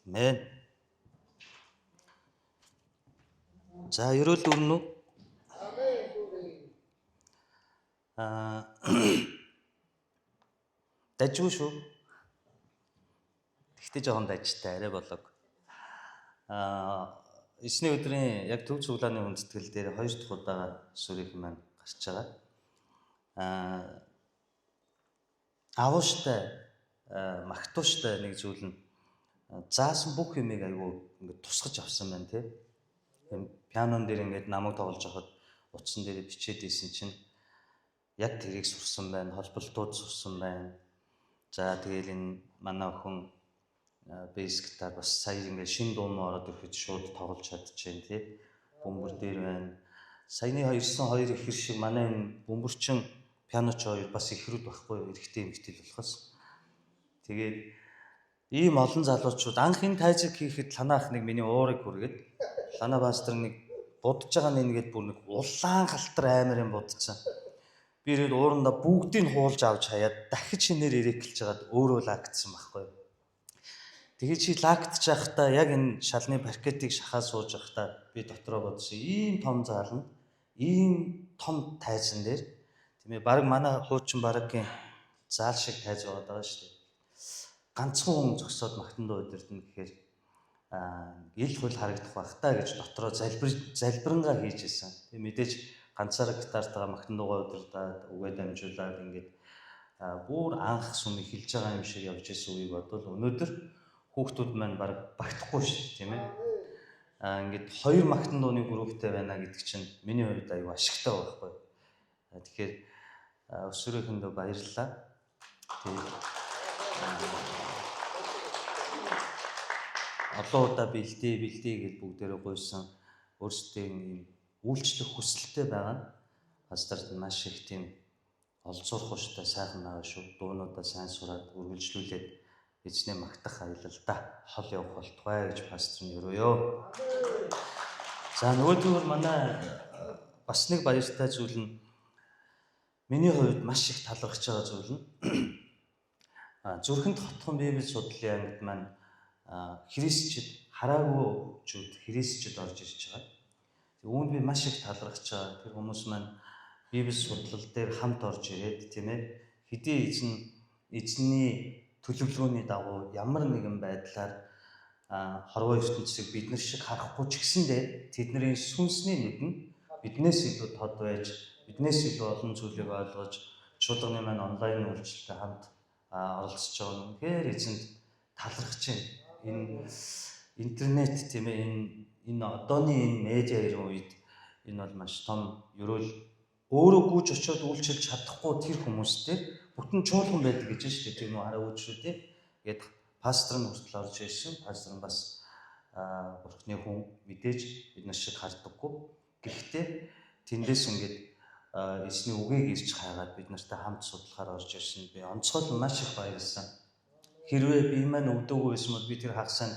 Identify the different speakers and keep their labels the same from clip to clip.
Speaker 1: Амен. За ерөөл өрнө үү? Дажгүй шүү. Тэгтээ жоохон дажтай арай болог. Эсний өдрийн яг төв цуглааны хүндэтгэл дээр 2 дахь удаа сүрийнх маань гарч байгаа. Авууштай, магтууштай нэг зүйл нь заасан бүх юмыг айгүй ингээд тусгаж авсан байна тий. Пианон дээр ингээд намайг тоглож байхад утсан дээр бичээд ийсэн чинь яг тэрийг сурсан байна, холболтууд сурсан байна. За тэгэл энэ манай охин бейс гитар бас сая ингээд шин дуун ороод ирэхэд шууд тоглож чадчихээн тий. Бөмбөр дээр байна. Саяны 92 ихэр шиг манай энэ бөмбөрчин пианоч хоёр бас ихрүүд байхгүй эрэгтэй эмэгтэй болохоос. Тэгээд ийм олон залуучууд анхын тайзыг хийхэд ланаах нэг миний уурыг хүргээд лана пастор нэг будж байгаа нэгээд бүр нэг улаан галтар амар юм будсан. Би ирээд уурандаа бүгдийг хуулж авч хаяад дахиж шинээр ирэхэлж жагаад өөрөө лагдсан байхгүй. Тэгээд чи лагдчих байхдаа яг энэ шалны паркетыг шахаа сууж байхдаа би дотроо бодсон ийм том заална, ийм том тайзан дээр тийм ээ баг манай хуучин барагийн заал шиг тайз байгаа шүү дээ. Ганцхан хүн зогсоод магтандаа удирдна гэхээр ил хөл харагдах байх таа гэж дотроо залбирангаа хийж исэн. Тийм мэдээж ганцаараа гитартаа магтандуугаа удирдаад үгээ дамжуулаад ингээд бүр анх сүм эхэлж байгаа юм шиг явж исэн үеийг бодвол өнөөдөр хүүхдүүд маань баг багтахгүй шүү дээ тийм ээ. Ингээд 2 магтандууны групптэй байна гэдэг чинь миний хувьд аюу ашигтай байхгүй. Тэгэхээр өсвөрийнхэндөө баярлалаа. Олон удаа бэлдээ гэж бүгдээрээ гуйсан өөрсдөө ийм үйлчлэх хүсэлтэй байгаа нь пасторт маш их тийм олзуурах ухтай сайхан байгаа шүү. Дуунуудаа сайн сураад үргэлжлүүлээд эзнээ магтах аялалдаа хол явах болтугай гэж пастор нь өрөөё. За нөгөөдгөр манай бас нэг баяртай зүйл нь миний хувьд маш их талархаж байгаа зүйл нь Зүрхэнд хотхон Библи судлалын ангид маань христчид хараагүйчүүд христчид орж ирж байгаа. Үүнд би маш их талархаж байгаа. Тэр хүмүүс маань Библи судлал дээр хамт орж ирээд тийм ээ хэдий эзний төлөвлөгөөний дагуу ямар нэгэн байдлаар хорвоо ертөнцийг бид нар шиг харахгүй ч гэсэндээ тэдний сүнсний нүд нь биднээс илүү тод байж биднээс илүү олон зүйлийг ойлгож чуулганы маань онлайн үйлчлэлтэй хамт оролцож байгаа нь үнэхээр эзэнд талархаж байна. Энэ интернет тийм ээ энэ одооны энэ медиа ирэх үед энэ бол маш том ерөөл өөрөө гүйж очиод үйлчилж чадахгүй тэр хүмүүстэй бүтэн чуулган байдаг гэж шүү дээ тийм үү хараа шүү дээ. Тэгээд пастор нь хүртэл орж ирсэн. Пастор нь бас бурхны хүн мэдээж бид нар шиг харддаггүй. Гэхдээ тэндээс ингээд эзний үгийг ирж хайгаад бид нартай хамт судлахаар орж ирсэн. Би онцгой маш их баярлсан. Хэрвээ би маань өвдөөгүй байсан бол би тэр хагасанд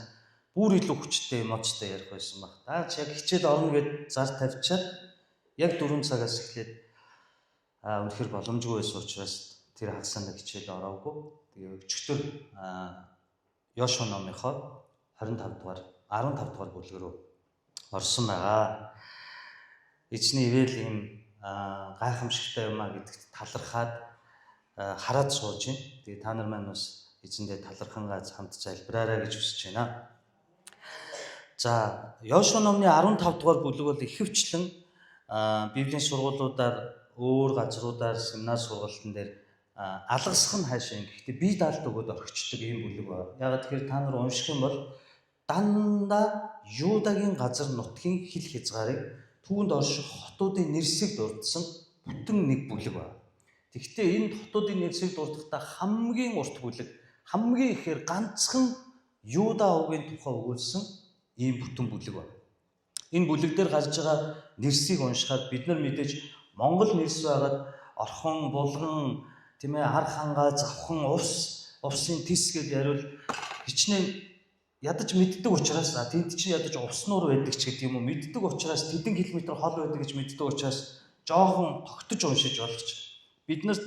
Speaker 1: бүр илүү хүчтэй эмоцтой ярих байсан баг. Даач яг хичээл орно гэд зар тавьчаад яг 4 цагаас эхлээд үнэхээр боломжгүй байсан учраас тэр хагасанд хичээл ороогүй. Тэгээ өчигдөр Йошуа номынхоо 15 дугаар бүлэг рүү орсон байгаа. Эзний ивэл ийм гайхамшигтай юмаа гэдэгт талархаад хараад сууж байна. Тэгээ та нар маань бас эзэндээ талархангаа хамт залбираарай гэж хүсэж байна. За, Йошуа номны 15 дугаар бүлэг бол ихэвчлэн Библийн сургуулиудаар өөр газруудаар семинар сургалтын дээр алгасах нь хаашаа юм. Гэхдээ бие даалт өгөөд орхичдаг ийм бүлэг байна. Яг тэгэхээр та нар унших юм бол дандаа Юдагийн газар нутгийн хил хязгаарыг түүнд орших хотуудын нэрсийг дурдсан бүтэн нэг бүлэг байна. Тэгэхдээ энэ хотуудын нэрсийг дурдахдаа хамгийн урт бүлэг, хамгийн ихээр ганцхан Юда овгийн тухай өгүүлсэн ийм бүтэн бүлэг байна. Энэ бүлэг дээр гарч байгаа нэрсийг уншихад бид нар мэдээж Монгол нэрс байгаад орхон, булган, тийм ээ хар хангаа, завхан, усын тис гэж яриул хичнээн ядаж мэддэг учраас тэнд чинь ядаж уснуур байдаг ч гэдэг юм уу мэддэг учраас тэдэн километр хол байдаг гэж мэддэг учраас жоохон тогтож уншиж болгоч. Бид нар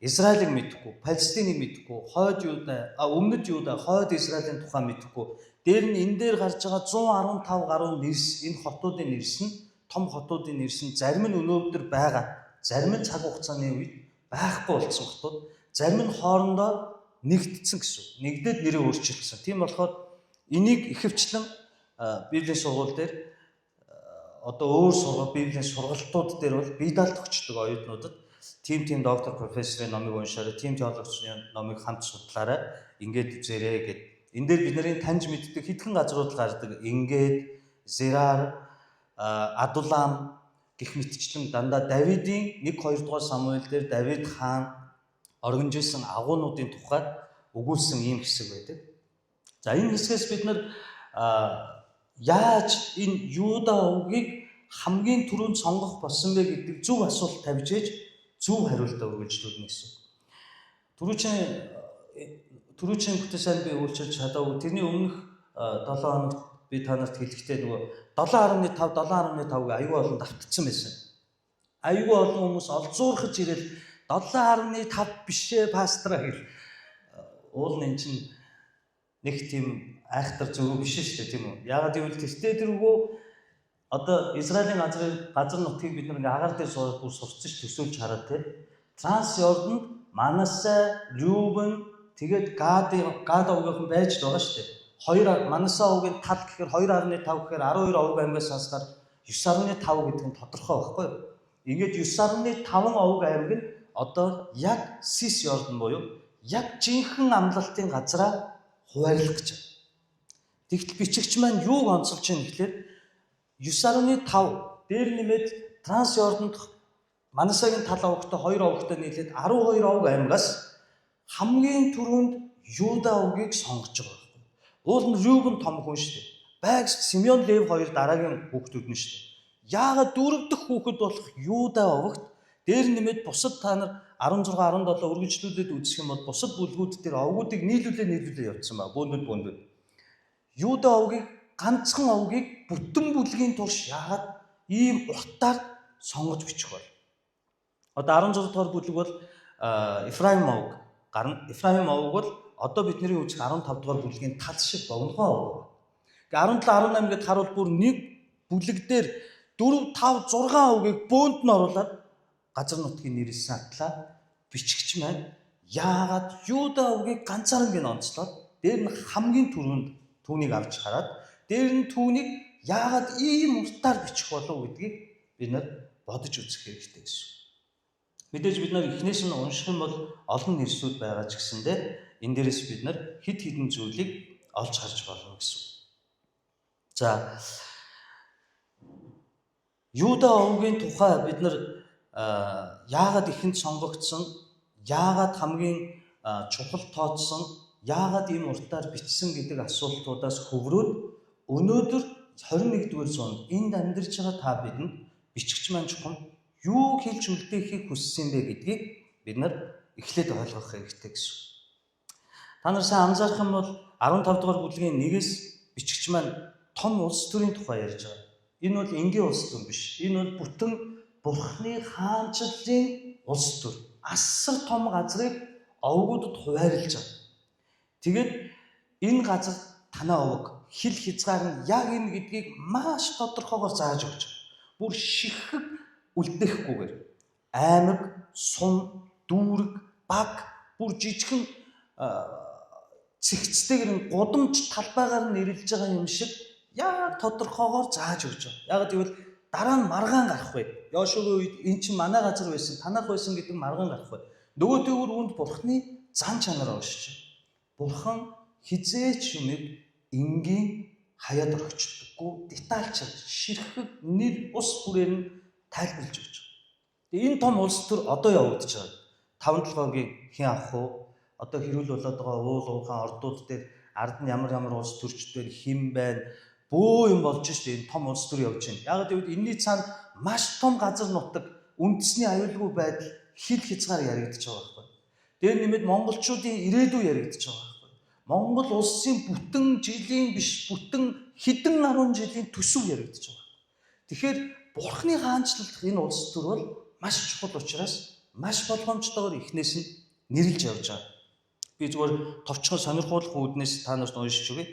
Speaker 1: Израилийг мэдэхгүй, Палестиныг мэдэхгүй, хойд Юуда, өмнөд Юуда, хойд Израилийн тухай мэдэхгүй. Дээр нь энэ дээр гарч байгаа 115 гаруй нэрс, энэ хотуудын нэрс нь, том хотуудын нэрс нь зарим нь өнөөдөр байгаа. Зарим нь цаг хугацааны үед байхгүй болсон хотууд, зарим нь хоорондоо нэгдсэн гэсэн. Нэгдээд нэрээ өөрчилсөн. Тийм болохоор энийг ихэвчлэн Библийн сургууль дээр одоо өөр сургууль Библийн сургалтууд дээр бол бие даалт өгчдөг оюутнуудад тийм доктор профессорын номыг уншаарай, тийм теологийн номыг хамт судлаарай, ингээд үзээрэй гэд. Энэ дээр бидний таньж мэддэг хэдхэн газрууд гардаг. Ингээд, Зерар, Адулам гэх мэтчлэн дандаа Давидын 1-2 дугаар Самуэль дээр Давид хаан оргинжсэн агуунуудын тухай өгүүлсэн ийм хэсэг байдаг. За энэ хэсгээс бид нар яаж энэ Юда овгийг хамгийн түрүүнд сонгох болсон бэ гэдэг зөв асуулт тавьж ээж зөв хариултаа өгүүлжлүүлнэ гэсэн. Түрүүчийн бүтээсээр би үйлчилж чадаагүй. Тэрний өмнөх 7 хоногт би та нарт хэлэхдээ нөгөө 7.5 аюул олон давтцсан байсан. Аюул олон хүмүүс олзуурхаж ирэл 7.5 бишээ пастраа гэл. Уул нь чинь нэг тийм айхтар зөв биш шүү дээ, тийм үү? Яагаад гэвэл тэртээ одоо Израилийн газар нутгийг бид нэг агаар дээр суугаад бүр сурцж төсөөлж хараад тийм. Транс Йорданд Манасе, Рюбен тэгээд Гад овгийнхан байж байгаа шүү дээ. Манасе овгийн тал гэхээр 2.5 гэхээр 12 овг аймгаас хасгаар 9.5 гэдэг нь тодорхой байхгүй юу? Ингээд 9.5 овг аймаг нь одоо яг Сис Йордан буюу яг жинхэнэ амлалтын газараа хуваарлах гэж байна. Тэгтэл бичигч маань юуг онцолж байна гэхээр 9.5 дээр нэмээд Транс Йорданд Манасагийн тал овгтой 2 овгтой нийлээд 12 овг аймагаас хамгийн түрүүнд Юда овгийг сонгож байгаа байхгүй. Уул нь Рюбен том хүн шүү дээ. Байгс Симеон Лев хоёр дараагийн хүүхдүүд нь шүү дээ. Яагаад дөрөв дэх хүүхэд болох Юда овогт дээр нэмээд бусад та нар 16 17 үргэлжлүүлээд үзэх юм бол бусад бүлгүүд дээр овгуудыг нийлүүлээ явуулсан ба бөөндүүд. Юда овгийг ганцхан овгийг бүтэн бүлгийн турш яагаад ийм уртаар сонгож бичих бол. Одоо 16 дугаар бүлэг бол Ефраим овг гарна. Ефраим овг бол одоо бидний үзэх 15 дугаар бүлгийн тал шиг богинохоо овг. 17 18 гэд харуул бүр нэг бүлэг дээр 4 5 6 овгийг бөөнд нь оруулаад газар нутгийн нэрээс атлаа бичигч маань яагаад Юда овгийг ганцаарныг нь онцлоод дээр нь хамгийн түрүүнд түүнийг авч хараад дээр нь түүнийг яагаад ийм уртаар бичих болов гэдгийг бид нар бодож үзэх хэрэгтэй гэсэн. Мэдээж бид нар эхнээс нь унших юм бол олон нэрсүүд байгаа ч гэсэндээ энэ дээрээс бид нар хэд хэдэн зүйлийг олж харж болно гэсэн. За Юда овгийн тухай бид нар яагаад ихэнд сонгогдсон, яагаад хамгийн чухал тооцсон, яагаад ийм уртаар бичсэн гэдэг асуултуудаас хөврөөд өнөөдөр 21-р зуунд энд амьдарч байгаа та бидэнд бичигч маань чухам юу хэлж үлдээхийг хүссэн бэ гэдгийг бид нар эхлээд ойлгох хэрэгтэй гэсэн. Та нар сайн анзаарах юм бол 15 дугаар бүлгийн 1-ээс бичигч маань том улс төрийн тухай ярьж байгаа. Энэ бол энгийн улс төр биш. Энэ бол бүтэн Бурхны хаанчлалын улс төр. Асар том газрыг овгуудад хуваарлаж байгаа. Тэгээд энэ газар танаа овг хил хязгаар нь яг энэ гэдгийг маш тодорхойгоор зааж өгч байгаа. Бүр шихэг үлдээхгүйгээр аймаг, сум, дүүрэг, баг бүр жижигхэн цэгцтэйгэр гудамж талбайгаар нь нэрлэж байгаа юм шиг яг тодорхойгоор зааж өгч байгаа. Яг гэвэл дараа нь маргаан гарах бай. Йошуагийн үед эн чинь манай газар байсан, танах байсан гэдэг маргаан гарах бай. Нөгөө төгөр үүнд Бурхны зан чанараа уншиж байна. Бурхан хизээч юмыг энгийн хаяад орхичдаггүй, детальчаар ширхэг нэр ус бүрээр нь тайлбарлаж өгч байгаа. Тэгээ энэ том улс төр одоо явагдаж байгаа. 5 толгойг хэн авах вэ? Одоо хэрүүл болоод байгаа уул уурхайн ордууд дээр ард нь ямар улс төрчдөө хэн байна? Бөө юм болж штэ энэ том улс төр явж байна. Яг гэвэл энэний цаана маш том газар нутаг, үндэсний аюулгүй байдал хил хязгаар яригдчих байгаа байхгүй. Тэгээ нэмээд монголчуудын ирээдүй яригдчих байгаа байхгүй. Монгол улсын бүтэн жилийн биш, бүтэн хэдэн 10 жилийн төсөв яригдчих байгаа. Тэгэхээр Бурхны хаанчлалдах энэ улс төр бол маш чухал учраас маш болгоомжтойгоор эхнээс нь нэрлж явж байгаа. Би зүгээр товчхон сонирхуулах үүднээс та нарт уншиж өгье.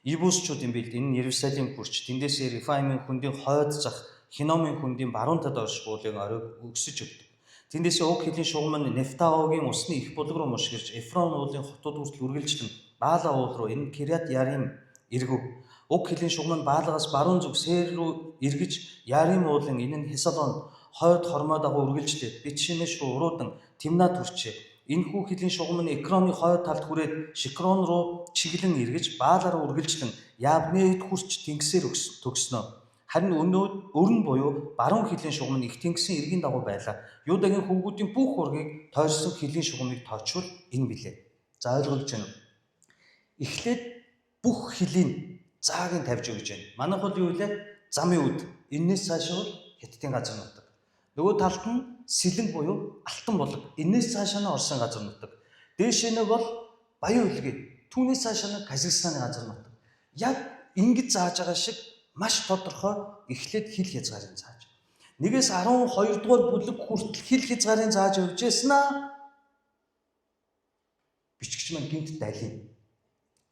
Speaker 1: Ибусчууд юм бил энэ Иерусалим хүрч тэндээсээ Рифаимын хүндийн хойд зах Хиномын хүндийн баруун талд орш буулын оройг өгсөж өгдөг. Тэндээсээ уг хилийн шугам нь Нефтаогийн усны их булг руу мушгирч Эфрон уулын хотууд хүртэл үргэлжлэн Баала уул руу энэ Кирят Ярим эргэв. Уг хилийн шугам нь Баалагаас баруун зүг Сээр рүү эргэж Ярим уулын энэ нь Хесалон хойд хормоо дагуу үргэлжлээд Битшемеш руу уруудан Тимнад хүрчээ. Энэхүү хилийн шугам нь Экроны хойд талд хүрээд Шикрон руу чиглэн эргэж Баалаар үргэлжлэн Ябнеэд хүрч тэнгисээр төгснө. Харин өрн буюу баруун хилийн шугам нь их тэнгисийн эргийн дагуу байлаа. Юудагийн хөвгүүдийн бүх ургийг тойрсон хилийн шугамыг тоочвол энэ билээ. За ойлгож байна уу? Эхлээд бүх хилийн зааг нь тавьж өгч байна. Манайх бол юу вэ? Замын үд. Энээс цааш бол Хеттийн газар нутаг. Нөгөө талд нь Сэлэн буюу Алтан булаг. Энээс цаашаа нь Орсын газар нутаг. Дээшээ нь бол Баян үлгий. Түүнээс цаашаа нь Казахстаны газар нутаг. Яг ингэж зааж байгаа шиг маш тодорхой эхлээд хил хязгаарын зааж. 1-ээс 12 дугаар бүлэг хүртэл хил хязгаарын зааж явж яснаа. Бичгч маань гинт далийн.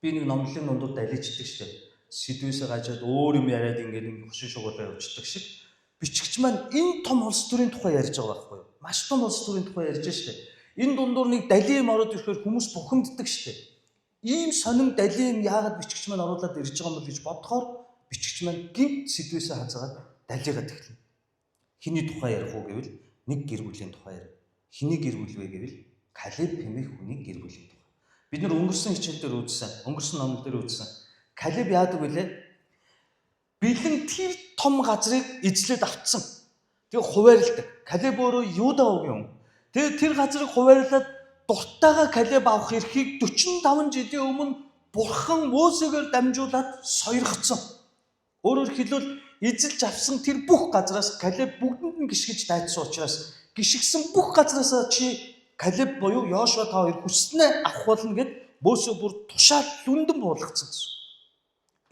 Speaker 1: Би нэг номлолын дундуур далиждаг штеп. Сэдвээсээ гажаад өөр юм яриад ингээд хөшин шугуулаа явуулдаг шиг. Бичгч маань энэ том улс төрийн тухай ярьж байгаа байхгүй юу? Маш том улс төрийн тухай ярьж штеп. Энэ дундуур нэг далийн ороод ирэхээр хүмүүс бухимддаг штеп. Ийм сонин далийн яагаад бичгч маань оруулаад ирж байгаа юм бол гэж бодохоор бичгч маань гинт сэдвээсээ хазгаад далигаад эхэлнэ. Хиний тухай ярих уу гэвэл нэг гэр бүлийн тухай ярив. Хиний гэр бүл вэ гэвэл Калеб хэмээх хүний гэр бүлийн тухай. Бид нар өнгөрсөн хичээлдэр үзсэн, өнгөрсөн номлол дээр үзсэн. Калеб яадаг вүлээ? Бэлэн тэр том газрыг эзлээд авцсан. Тэгээ хуваарлдаг. Калеб өөрөө Юда уугийн хүн. Тэгээ тэр газрыг хуваарлаад дуртайгаа Калеб авах эрхийг 45 жилийн өмнө Бурхан Мосегээр дамжуулаад сойрхоцсон. Өөрөөр хэлбэл эзэлж авсан тэр бүх газраас Калеб бүгдэнд нь гიშгэж дайцсан учраас гიშгсэн бүх газраас чи Калеб буюу Йошуа та хоёр хүснээ авах болно гэд Мосе бүр тушаал лүндэн буулгацсан гэсэн.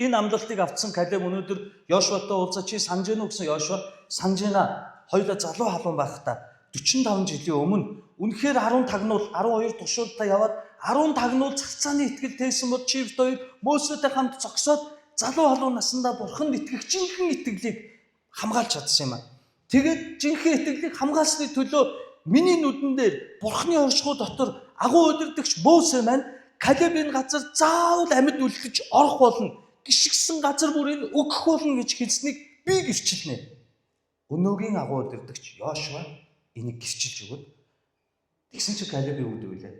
Speaker 1: Энэ амлалтыг авцсан Калеб өнөөдөр Йошуатай уулзаа чи санаж гэнэ гэсэн Йошуа санаж байна. Хоёулаа залуу халуун байхдаа 45 жилийн өмнө үнэхээр 10 тагнуул 12 туршуултаа яваад 10 тагнуул цацааны итгэл тээсэн бол чи хоёр Мосетэй хамт зогсоод залуу халуун насандаа Бурханд итгэх жинхэнэ итгэлийг хамгаалж чадсан юм аа. Тэгээд жинхэнэ итгэлийг хамгаалсны төлөө миний нүдэн дээр Бурханы оршихуй дотор агуу удирдагч Мосе маань Калебийн газар заавал амьд үлдэж орох болно. Гიშгсэн газар бүрийг өгөх болно гэж хэлснийг би гэрчилнэ. Өнөөгийн агуу удирдагч Йошуа энийг гэрчилж өгöd. Тэгсэн чи Калебийн үд үлээ.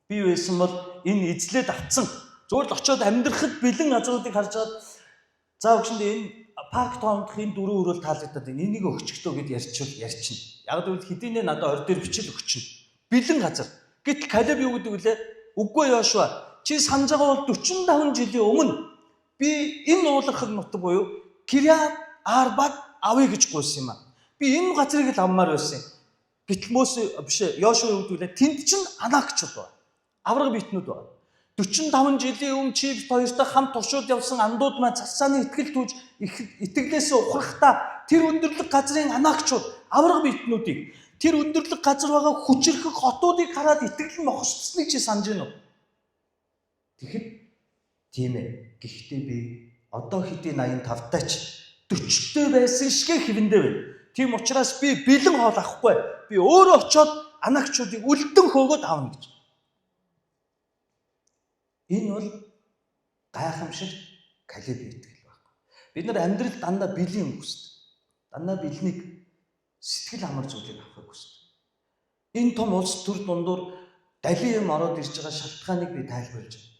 Speaker 1: Би байсан бол энэ эзлээд авцсан зөвхөн очиод амьдрахад бэлэн газруудыг харж аваад за өгшөндөө энэ парк тоомдох энэ дөрөв өрөөл таалагдаад энийг өгчгтөө гэд ярьчихвал ярьчихна. Яг л хэдийнэ надад ордер бичил өгчихнэ. Бэлэн газар. Гэтэл Калеб юу гэдэг вүлээ? Үгүй Йошуа, чи санаж байгаа бол 45 жилийн өмнө би энэ уулархаг нутаг буюу Кирят Арбаг авъя гэж гуйсан юм аа. Би энэ газрыг л авмаар байсан. Гэтэл Мосе биш Йошуа юу гэдэг вүлээ? Тэнд чинь анаагчуд байна. Авраг биетнүүд байна. 45 жилийн өмнө чи хоёртой хамт туршууд явсан андууд маань цацааны итгэл түүж итгэлээс ухрахтаа тэр өндөрлөг газрын анаагчуд авраг биетнүүдийг тэр өндөрлөг газар байгаа хүчрэх хотуудыг хараад итгэл нь мохсцсныг чи санаж байна уу? Тэгэхэд тийм ээ. Гэхдээ би одоо хэдийн 85 таач 40-тэй байсан шигэ хэвэндээ байна. Тийм учраас би бэлэн хоол авахгүй. Би өөрөө очиод анаагчуудыг үлдэн хөөгөөд аавна гэж. Энэ бол гайхамшигт Калеб итгэл байхгүй. Бид нар амьдрал дандаа бэлэн юм хүсдэг. Дандаа бэлнийг сэтгэл амар зүйлийг авахыг хүсдэг. Энэ том улс төр дундуур далийн юм ороод ирж байгаа шалтгааныг би тайлбарлаж байна.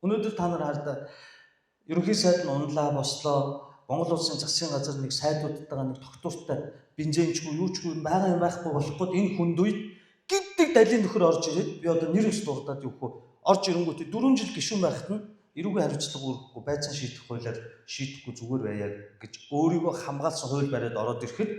Speaker 1: Өнөөдөр та нар хардаа ерөнхий сайд нь унлаа бослоо. Монгол улсын засгийн газар нэг сайдуудтайгаа нэг тогтвортой бензинчгүй юучгүй байгаа юм байхгүй болохгүй энэ хүнд үед гиддэг далийн нөхөр орж ирээд би одоо нэр өс дурдаад явахгүй орж ирэнгүүтээ 4 жил гишүүн байхад нь эрүүгийн хариуцлага өргөхгүй байцаан шийдэх хуулиар шийдэхгүй зүгээр байя гэж өөрийгөө хамгаалсан хууль бариад ороод ирэхэд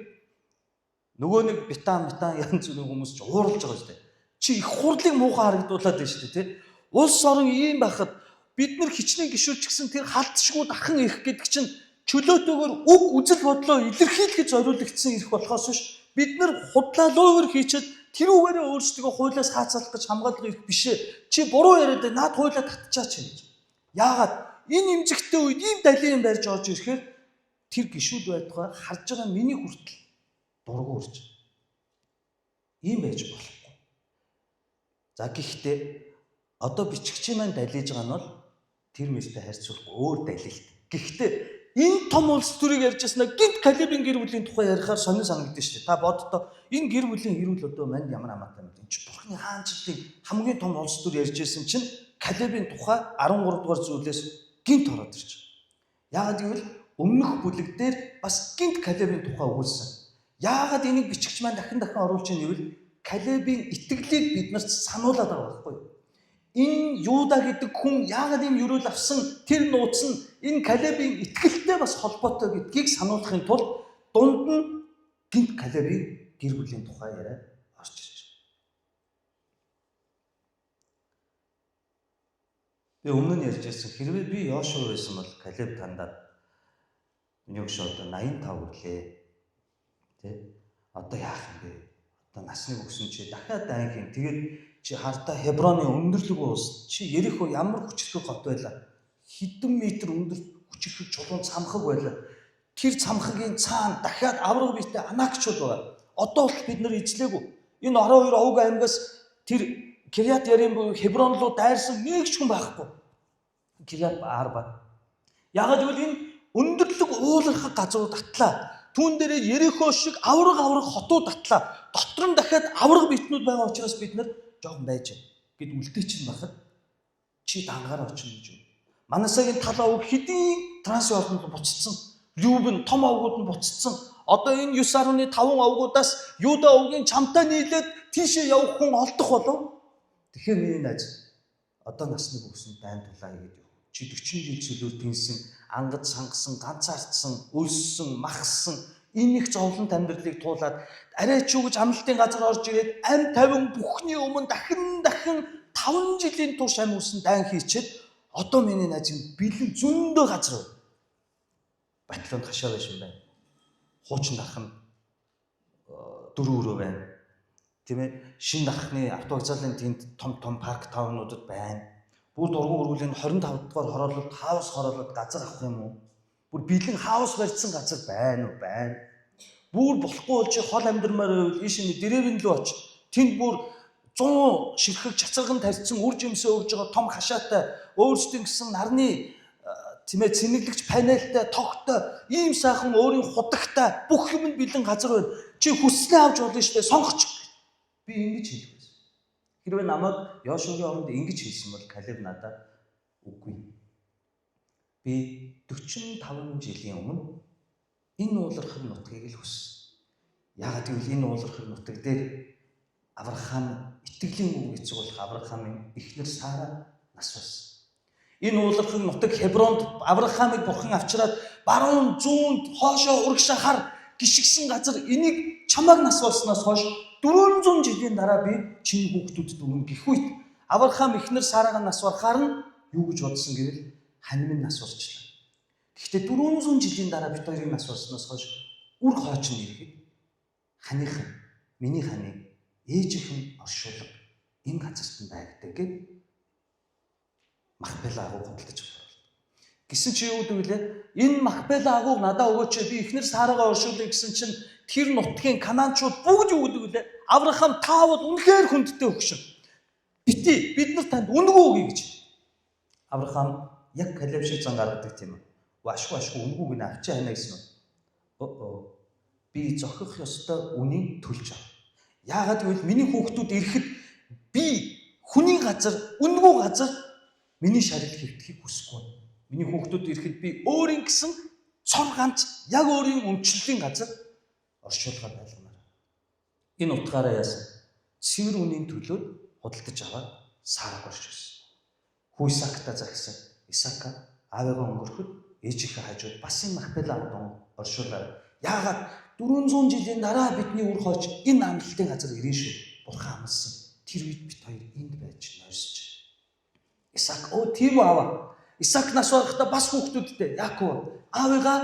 Speaker 1: нөгөө нэг битан янз бүрийн хүмүүс ч ууралж байгаа шүү дээ. Чи их хурлыг муухай харагдуулаад байна шүү дээ, тий? Улс орон ийм байхад бид нар хичнээн гишүүч гэсэн тэр халдшгүй дахин ирэх гэдэг чинь чөлөөтэйгээр үг үзэл бодлоо илэрхийлэх гэж зориулагдсан ирэх болохоос биш бид нар худлаа луур хийчихэд тэрүүгээрээ өөрсдөө хуулиас хаацалах гэж хамгаалах ирэх биш ээ. Чи буруу яриад наад хуулиа татчихаач гэж. Яагаад энэ имзэгтэй үед ийм далийн юм барьж орж ирэхээр тэр гişүүд байтугай харж байгаа миний хүртэл дургу урж. Ийм байж болохгүй. За гэхдээ одоо бичгчийн маань далиж байгаа нь бол тэр мэртэй харьцуулахгүй өөр далилт. Гэхдээ энэ том улс төрийг ярьж яснаа гинт Калебийн гэр бүлийн тухай ярихаар сонир санагдаж шүү дээ. Та боддоо энэ гэр бүлийн хэрүүл одоо манд ямар хамаатай юм бэ? Энд чинь Бурхны хаанчлалын хамгийн том улс төр ярьж байсан чинь Калебийн тухай 13 дугаар зүйлээс гинт ороод ирж байгаа. Яагаад гэвэл өмнөх бүлэг дээр бас гинт Калебийн тухай өгүүлсэн. Яагаад энийг бичгч маань дахин оруулж ийн гэвэл Калебийн итгэлийг биднэрт сануулад байгаа байхгүй юу? Энэ Юда гэдэг хүн яагаад ийм юрөөл авсан тэр нууц нь энэ Калебийн итгэлтэй бас холбоотой гэдгийг сануулахын тулд дунд нь гинт Калебийн гэр бүлийн тухай яриа орж ирж байна. Би өмнө нь ярьж байсан хэрвээ би Йошуа байсан бол Калеб тандаад миний өгш одоо 85 хүрлээ. Тэ? Одоо яах юм бэ? Одоо насны өгсөн чи дахиад айн юм. Тэгээд чи хартаа Хеброны өндөрлөг уус. Чи Ерихо ямар хүчрхэг хот байлаа. Хэдэн метр өндөр хүчрхэг чулуун цамхаг байлаа. Тэр цамхагийн цаана дахиад авраг биетэй Анакчууд байгаа. Одоо бол бид нар эзлээгүй. Энэ 12 овг аймгаас тэр Кирьят Ярим буюу Хеброн руу дайрсан нэг ч хүн байхгүй. Кирьят Арба. Яагаад гэвэл энэ өндөрлөг уулархаг газрууд татлаа. Түүн дээрээ Ерихо шиг авраг хотууд татлаа. Дотор нь дахиад авраг битнүүд байгаа учраас бид нар жоохон байж гэд үлдээ чинь бахад чи дангаар очно гэж юу. Манасагийн тал овг хэдийн трансферт буццсан. Рюбен том овгууд нь буццсан. Одоо энэ 9.5 овгуудаас Юда овгийн чамтай нийлээд тийшээ явах хүн олдох болов. Тэгэхээр миний найз одоо насны бүхсэн дайн тулаа гэдэг юу. Чи 40 жил чөлөөр тэнсэн, ангад сангасан, ганцаардсан, өлссөн, махсан энэ их зовлон амьдралыг туулаад арай ч юу гэж амлалтын газар орж ирээд ам тавин бүхний өмнө дахин 5 жилийн турш ам үсэн дайн хийчихэд одоо миний найз бэлэн зөндөө газар байна. Батлон хашаа байшин байна. Хуучин дархан 4 өрөө байна. Тийм ээ, шинэ дархны автовокзалын тэнд том парк таунуудад байна. Бүр дургуун өргөлийн 25 дугаар хороололд газар авах юм уу? Бүр бэлэн хаус барьсан газар байна уу? Байна. Бүр болохгүй бол чи хол амьдрмаар байвал ийш нь дээрэн лөө оч. Тэнд бүр 100 ширхэг чацарган тарьсан үр жимсээ өгж байгаа том хашаатай өөрсдийн гэсэн нарны тийм ээ цэнэглэгч панелтай тогтой ийм сайхан өөрийн худагтай бүх юм нь бэлэн газар байна. Чи хүснээ авч болно шүү дээ. Сонгоч. Би ингэж хэлэх байсан. Хэрвээ намайг Йошуагийн оронд ингэж хэлсэн бол Калеб надад үгүй. Би 45 жилийн өмнө энэ уулархаг нутгийг л хүссэн. Яагаад гэвэл энэ уулархаг нутаг дээр Авраам итгэлийн үг эзэгүүлэх Авраамын эхнэр Сара нас болсон. Энэ уулархаг нутаг Хебронд Авраамыг бурхан авчираад баруун зүүнд хоошоо урагшаа хар гიშгсэн газар энийг чамайг нас болсноос хойш 400 жилийн дараа би чиний хүүхдүүдэд өгнө гэх үед Авраам эхнэр Сарагаа нас барахаар нь юу гэж бодсон гэвэл хань минь нас болчихлоо. Гэхдээ 400 жилийн дараа бид хоёрыг нас болсноос хойш үр хойч нь ирэхэд ханыхан миний ханы ээжийнхэн оршуулга энэ газарт нь байгдаг гэд Махпела агуу хөдөлж байна. Гэсэн чи юу гэвэл энэ Махпела агууг надад өгөөч би эхнэр Сарагаа оршуулъя гэсэн чинь тэр нутгийн Канаанчууд бүгд юу гэдэг вэ? Авраам таавал үнэхээр хүндтэй өгшин. Бити бид нар танд үнэгүй өгье гэж. Авраам яг Калеб шиг зан гаргадаг тийм үү? Ашгүй үнгүүг нь авчи хана гэсэн үү? Би зохих ёстой үнийг төлж ав. Яагаад гэвэл миний хүүхдүүд ирэхэд би хүний газар, үнэгүй газар миний шарил хэвтгэхийг хүсэхгүй. Миний хүүхдүүд ирэхэд би өөрийн гэсэн цор ганц яг өөрийн өмчлөлийн газар оршуулгаар байлгамаар. Энэ утгаараа яасан? Цэвэр үнийн төлөөд худалдаж аваад Сараг орж ирсэн. Хүү Исаакта загсан. Исаака аавыгаа өнгөрөхөд ээжийнхээ хажууд бас энэ Махпела агуун оршуулаар. Яагаад 400 жилийн дараа бидний үр хойч энэ амралтын газар ирэн шүү. Бурхан амласан. Тэр үед бид хоёр энд байж нойрсож. Исаак тийм аава. Исаак нас барахдаа бас хүүхдүүдтэй Яаков аавыгаа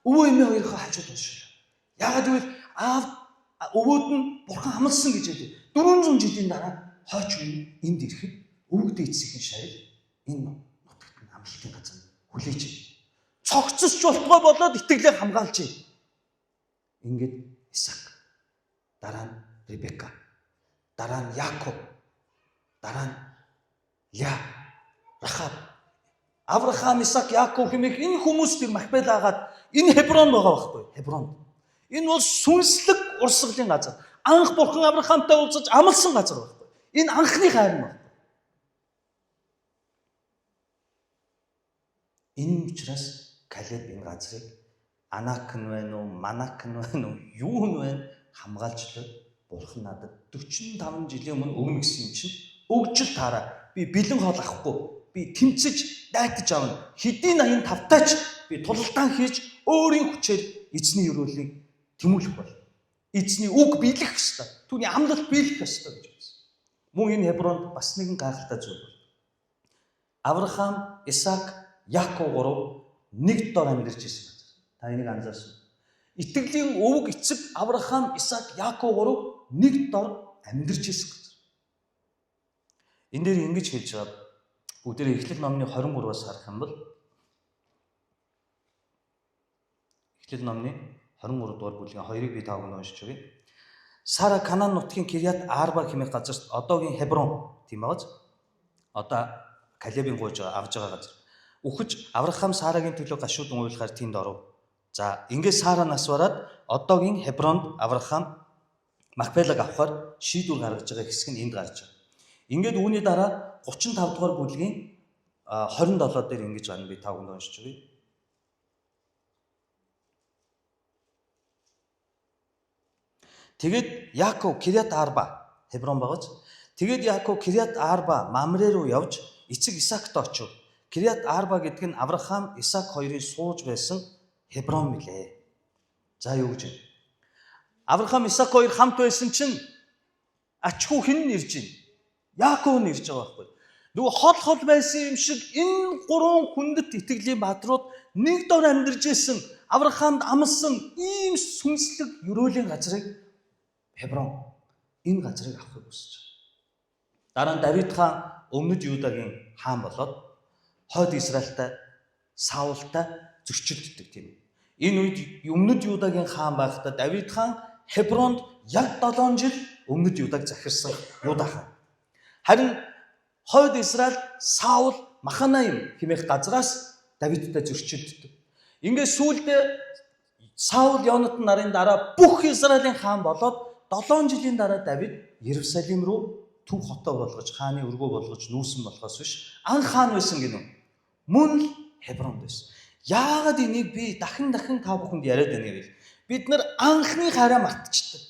Speaker 1: өвөө эмээ хоёроо хажууд оршуулаа. Яагаад гэвэл аав өвөөд нь бурхан амласан гэж хэлээ. 400 жилийн дараа хойч үе энд ирэхэд өвөг дээдсийн шарил энэ нутагт нь амлалтын газар хүлээж цогцсож болтгой болоод итгэлээ хамгаалж байна. Ингээд Исаак, дараа нь Ребека, дараа нь Яаков, дараа нь Леа, Рахаб, Авраам, Исаак, Яаков хэмээх энэ хүмүүс тэр Махпел агаад энэ Хеброн байгаа байхгүй. Хеброн. Энэ бол сүнслэг урсгалын газар. Анх бурхан Авраамтай уулзаж амласан газар байхгүй. Энэ анхны хайр нь. Энэ учраас Калеб энэ газрыг Анак нь байна уу, Манак нь байна уу, юу нь байна хамгаалжлаа. Бурхан надад 45 жилийн өмнө өгнө гэсэн юм чинь өгжил таараа. Би бэлэн хоол авахгүй. Би тэмцэж дайтаж авна. Хэдийн 85-таач би тулалдаан хийж өөрийн хүчээр эзний өрөөлийг тэмүүлэх бол. Эзний үг биелэх ёстой. Түүний амлалт биелэх ёстой гэж байсан. Мөн энэ Хебронд бас нэгэн гайхалтай зүйл бол. Авраам, Исаак, Яаков гурав нэг дор амьдарч ирсэн газар. Та энийг анзаарсан. Итгэлийн өвөг эцэг Авраам, Исаак, Яаков гурав нэг дор амьдарч ирсэн газар. Энэ дээр ингэж хэлж байгаа. Бүгдээ Эхлэл номны 23-аас харах юм бол Эхлэл номны 23 дугаар бүлгийн 2-ыг би таавд уншиж өгье. Сара Канаан нутгийн Кириат Арба хэмээх газарт одоогийн Хеброн тийм байгааз. Одоо Калебийн гуйж авж байгаа газар. Үхэж Авраам Сарагийн төлөө гашуудан уйлахаар тэнд оров. За ингээд Сара нас бараад одоогийн Хебронд Авраам Махпелаг авахар шийдвэр гаргаж байгаа хэсэг нь энд гарч байгаа. Ингээд үүний дараа 35 дугаар бүлгийн 27 дээр ингэж байна. Би тавд уншиж өгье. Тэгээд Яаков Кириат Арба Хеброн багаж. Тэгээд Яаков Кириат Арба Мамрэ руу явж эцэг Исаакт очив. Кириат Арба гэдэг нь Авраам, Исаак хоёрын сууж байсан Хеброн мэлээ. За юу гэж вэ? Авраам, Исаак хоёр хамт байсан чинь ачхүү хэн нэрж байна? Яаков нэрж байгаа байхгүй. Нөгөө хол байсан юм шиг энэ гурван хүндэт итгэлийн бааtruуд нэг дор амьдарч байсан Авраамд амласан ийм сүнслэг өрөөлийн газрыг Хеброн энэ газрыг авахыг хүсэж байна. Дараа нь Давид хаан өмнөд Юдагийн хаан болоод хойд Израильтай Саултай зөрчилддөг тийм. Энэ үед өмнөд Юдагийн хаан байхдаа Давид хаан Хебронд яг 7 жил өмнөд Юдаг захирсан Юда хаан. Харин хойд Израиль Саул Маханаим хэмээх газраас Давидтай зөрчилддөг. Ингээд сүүлдээ Саул Йонатан нарын дараа бүх Израилийн хаан болоод 7 жилийн дараа Давид Иерусалим руу төв хотоо болгож, хааны өргөө болгож нүүсэн болохоос биш анх хаан байсан гэнэ. Мөн л Хебронд байсан. Яагаад энийг би дахин та бүхэнд яриад байна гэвэл бид нар анхны хараа мартчихдаг.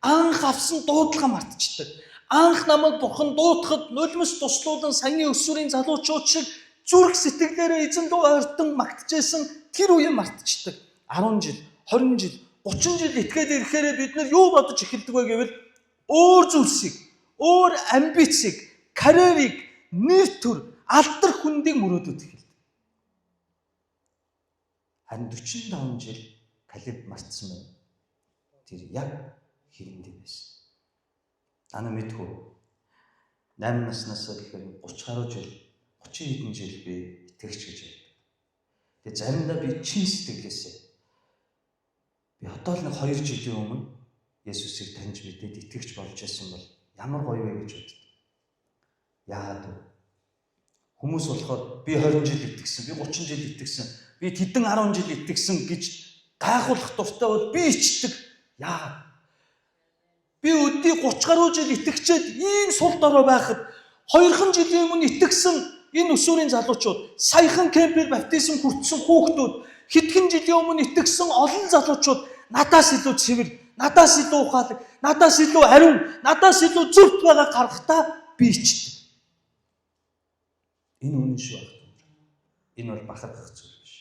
Speaker 1: Анх авсан дуудлага мартчихдаг. Анх намайг бурхан дуутахад нулимс туслуулан саяны өсвөрийн залуучууд шиг зүрх сэтгэлээрээ эзэн дуу ойртон магтжсэн тэр үеийг мартчихдаг. 10 жил, 20 жил, 30 жил итгээд ирэхээр бид нар юу бодож эхэлдэг вэ гэвэл өөр зүйлсийг, өөр амбицийг, карьерийг, нэр төр, алдар хүндийг мөрөөдөд эхэлдэг. Харин 45 жил Калеб мартсан байна. Тэр яг хэрэндээ байсан. Ана мэдгүй 8 наснаас гэхээр 30 гаруй жил 30 хэдэн жил би итгэгч гэж ярьдаг. Тэгээ заримдаа би чин сэтгэлээсээ би одоо л нэг 2 жилийн өмнө Есүсийг таньж мэдээд итгэгч болж байсан бол ямар гоё вэ гэж боддог. Яагаад вэ? Хүмүүс болохоор би 20 жил итгэсэн, би 30 жил итгэсэн, би тэдэн 10 жил итгэсэн гэж гайхуулах дуртай бол би ичдэг. Яагаад? Би өдний 30 гаруй жил итгэжээд ийм сул дорой байхад 2 жилийн өмнө итгэсэн энэ өсвөрийн залуучууд, саяхан кемпээр баптизм хүртсэн хүүхдүүд, хэдхэн жилийн өмнө итгэсэн олон залуучууд надаас илүү цэвэр, надаас илүү ухаалаг, надаас илүү ариун, надаас илүү зөвхт байгаа гаргахтаа би ичдэг. Энэ үнэн шүү байна. Энэ бол бахархах зүйл биш.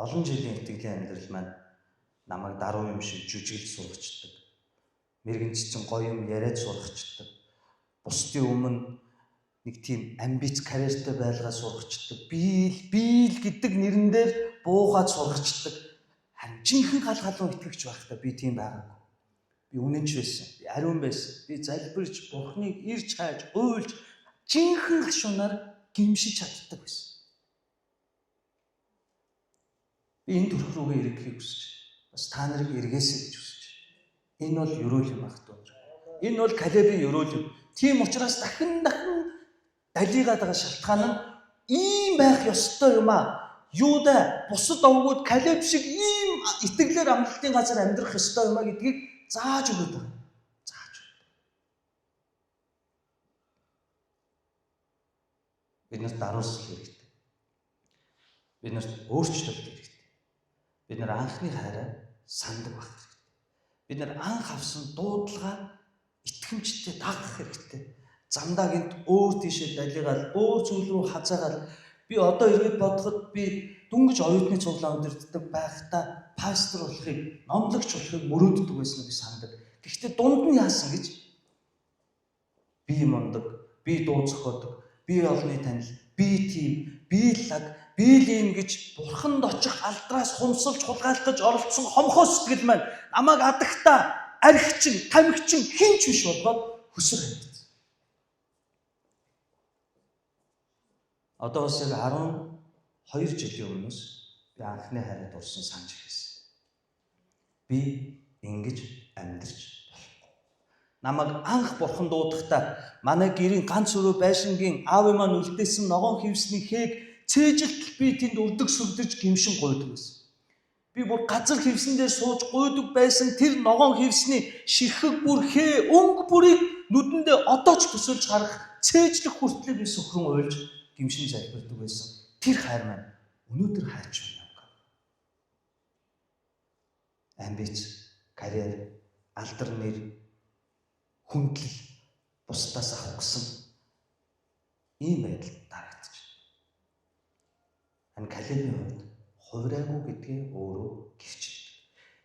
Speaker 1: Олон жилийн итгэлийн амьдрал маань намайг даруй юм шиг жүжиглж сургачдаг. Мэргэнцэн гоё юм яриад сургачдаг. Бусдын өмнө нэг тийм амбиц карьертэй байлгаа сургачдаг. Бийл гэдэг нэрэн дээр буугаад сургачдаг. Харин жинхэнэ гал галуу итгэгч байхдаа би тийм байгаагүй. Би үнэнч байсан. Би ариун байсан. Би залбирч Бурхныг ирж хайж, уйлж жинхэнэ гашуунаар гимшиж чаддаг байсан. Би энэ төрх рүүгээ эргэхийг хүсэж, бас та нарыг эргээсэй гэж хүсэж. Энэ бол ерөөл юм ах дүү. Энэ бол Калебийн ерөөл юм. Тийм учраас дахин далигаад байгаа шалтгаан нь ийм байх ёстой юм аа. Юуда бусад овгууд Калеб шиг ийм итгэлээр амлалтын газар амьдрах ёстой юм аа гэдгийг зааж өгöd байгаа. Зааж өгöd. Биднэрт даруусал хэрэгтэй. Биднэрт өөрчлөлт хэрэгтэй. Бид нар анхны хайраа санддаг байх хэрэгтэй. Бид нар анх авсан дуудлага итгэмжтэй дагах хэрэгтэй. Замдаа гинт өөр тийшээ далигаал, өөр зүйл рүү хазаагаал би одоо иргэд бодоход би дүнгиж оюутны цуглаан өдөрддөг байхдаа пастор болохыг, номлогч болохыг мөрөөддөг байсан би санддаг. Гэхдээ дунд нь яасан гэж би мундаг, би дуу зохиодог, би олонний танил, би тийм, би лаг, би лим гэж бурханд очих алдраас хумсалж хулгайлтаж оролцсон хомхоо сэтгэл маань намайг адагтаа, архичин, тамхичин хинч биш болгоод хөсөр харагдсан. Одоо бас яг 12 жилийн өмнөөс би анхны хайрад орсон санаж ирсэн. Би ингэж амьдарч болохгүй. Намайг анх бурхан дуудахдаа манай гэрийн ганц өрөө байшингийн аав маань үлдээсэн ногоон хивсний хээг цээжилт би тэнд үрдэг сүрдэж гимшин гуйдаг байсан. Би бүр газар хивсэн дээр сууж гуйдаг байсан тэр ногоон хивсний ширхэг бүр хээ өнгө бүрийг нүдэндээ одоо ч төсөөлж харах цээжлэх хүртлээр би сөхрөн уйлж гимшин залбирдаг байсан. Тэр хайр маань өнөөдөр хайрч байна. Амбиц, карьер, алдар нэр, хүндлэл бусдаас авах гэсэн ийм байдал дарагдчих. Ань Калебийн хувьд хувираагүй гэдгээ өөрөө гэрчилдэг.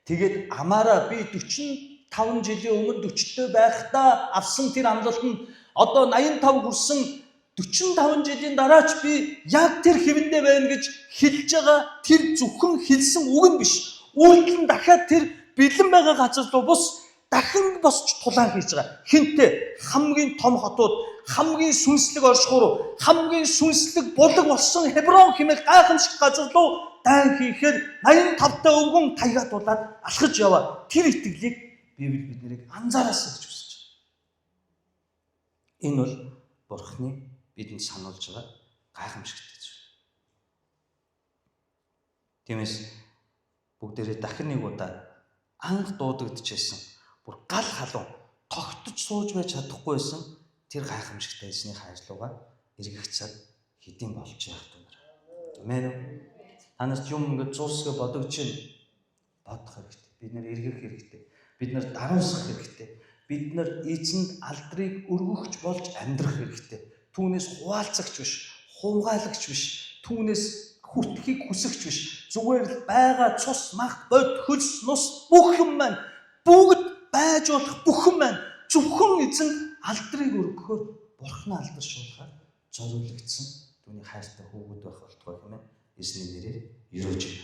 Speaker 1: Тэгээд амаараа би 45 жилийн өмнө 40-тэй байхдаа авсан тэр амлалт нь одоо 85 хүрсэн 45 жилийн дараач би яг тэр хэвэндээ байна гэж хэлж байгаа тэр зөвхөн хэлсэн үг нь биш. Үйлдэл нь дахиад тэр бэлэн байгаа газар руу бус дахин босч тулаан хийж байгаа. Хинтээ хамгийн том хотууд, хамгийн сүнслэг оршихур, хамгийн сүнслэг булаг болсон Хеброн хэмээх гайхамшиг газар руу дайн хийхээр 85-та өвгөн таягаад дулаад алхаж яваа. Тэр итгэлийг Библи биднийг анзаараасаа гэж хүсэж байна. Энэ бол Бурхны бидэнд сануулж байгаа гайхамшигтай зүйл. Тиймээс бүгдээрээ дахин нэг удаа анх дуудагдчихсэн бүр гал халуун тогтож сууж байж чадахгүй байсан тэр гайхамшигтай эзний хайрлууга эргэх цаг хэдийн болж яах вэ? Амен үү? Танаас юм ингээд зуусгээ бодогч нь бодох хэрэгтэй. Бид нэр эргэх хэрэгтэй. Бид нар даруусах хэрэгтэй. Бид нар эзэнд алдрыг өргөхч болж амьдрах хэрэгтэй. Түүнээс хуваалцагч биш, хувгаалагч биш, түүнээс хүртэхийг хүсэгч биш. Зүгээр л байгаа цус, мах, бод, хөлс, нус бүх юм маань бүгд байж болох бүх юм маань зөвхөн эзэнд алдрыг өргөхөөр Бурхны алдаршуулахаар зориулагдсан түүний хайртай хүүгүүд байх болтугай хэмээн эзний нэрээр өрөөж байна.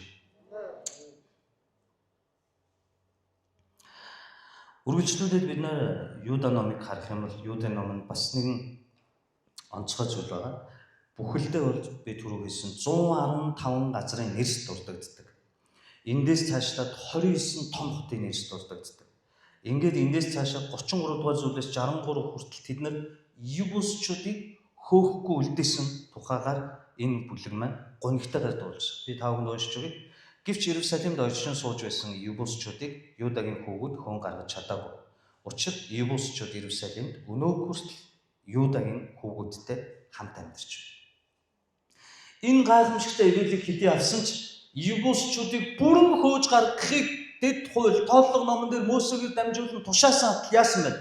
Speaker 1: Үргэлжлүүлээд бид нэр Юда номыг харах юм бол Юда ном нь бас нэгэн онцгой зүйл байгаа. Бүхэлдээ бол би түрүү хэлсэн 115 газрын нэрс дурддагддаг. Эндээс цаашлаад 29 том хотын нэрс дурддагддаг. Ингээд эндээс цаашаа 33 дугаар зүйлээс 63 хүртэл тэд нар Юбусчуудыг хөөхгүй үлдээсэн тухайгаар энэ бүлэг маань гонигтайгаар дуулсан. Би тавханд уншиж өгье. Гэвч Иерусалимд оршин сууж байсан Юбусчуудыг Юдагийн хүүгүүд хөөн гаргаж чадаагүй. Учир Юбусчууд Иерусалимд өнөө хүртэл Юдагийн хүүгүүдтэй хамт амьдарч байна. Энэ гайхамшигтай ирээлийг хэдий авсан ч Юбусчуудыг бүрэн хөөж гаргахыг дэд хууль тооллого номон дээр Мосегийн дамжуулан тушаасан яасан бэ?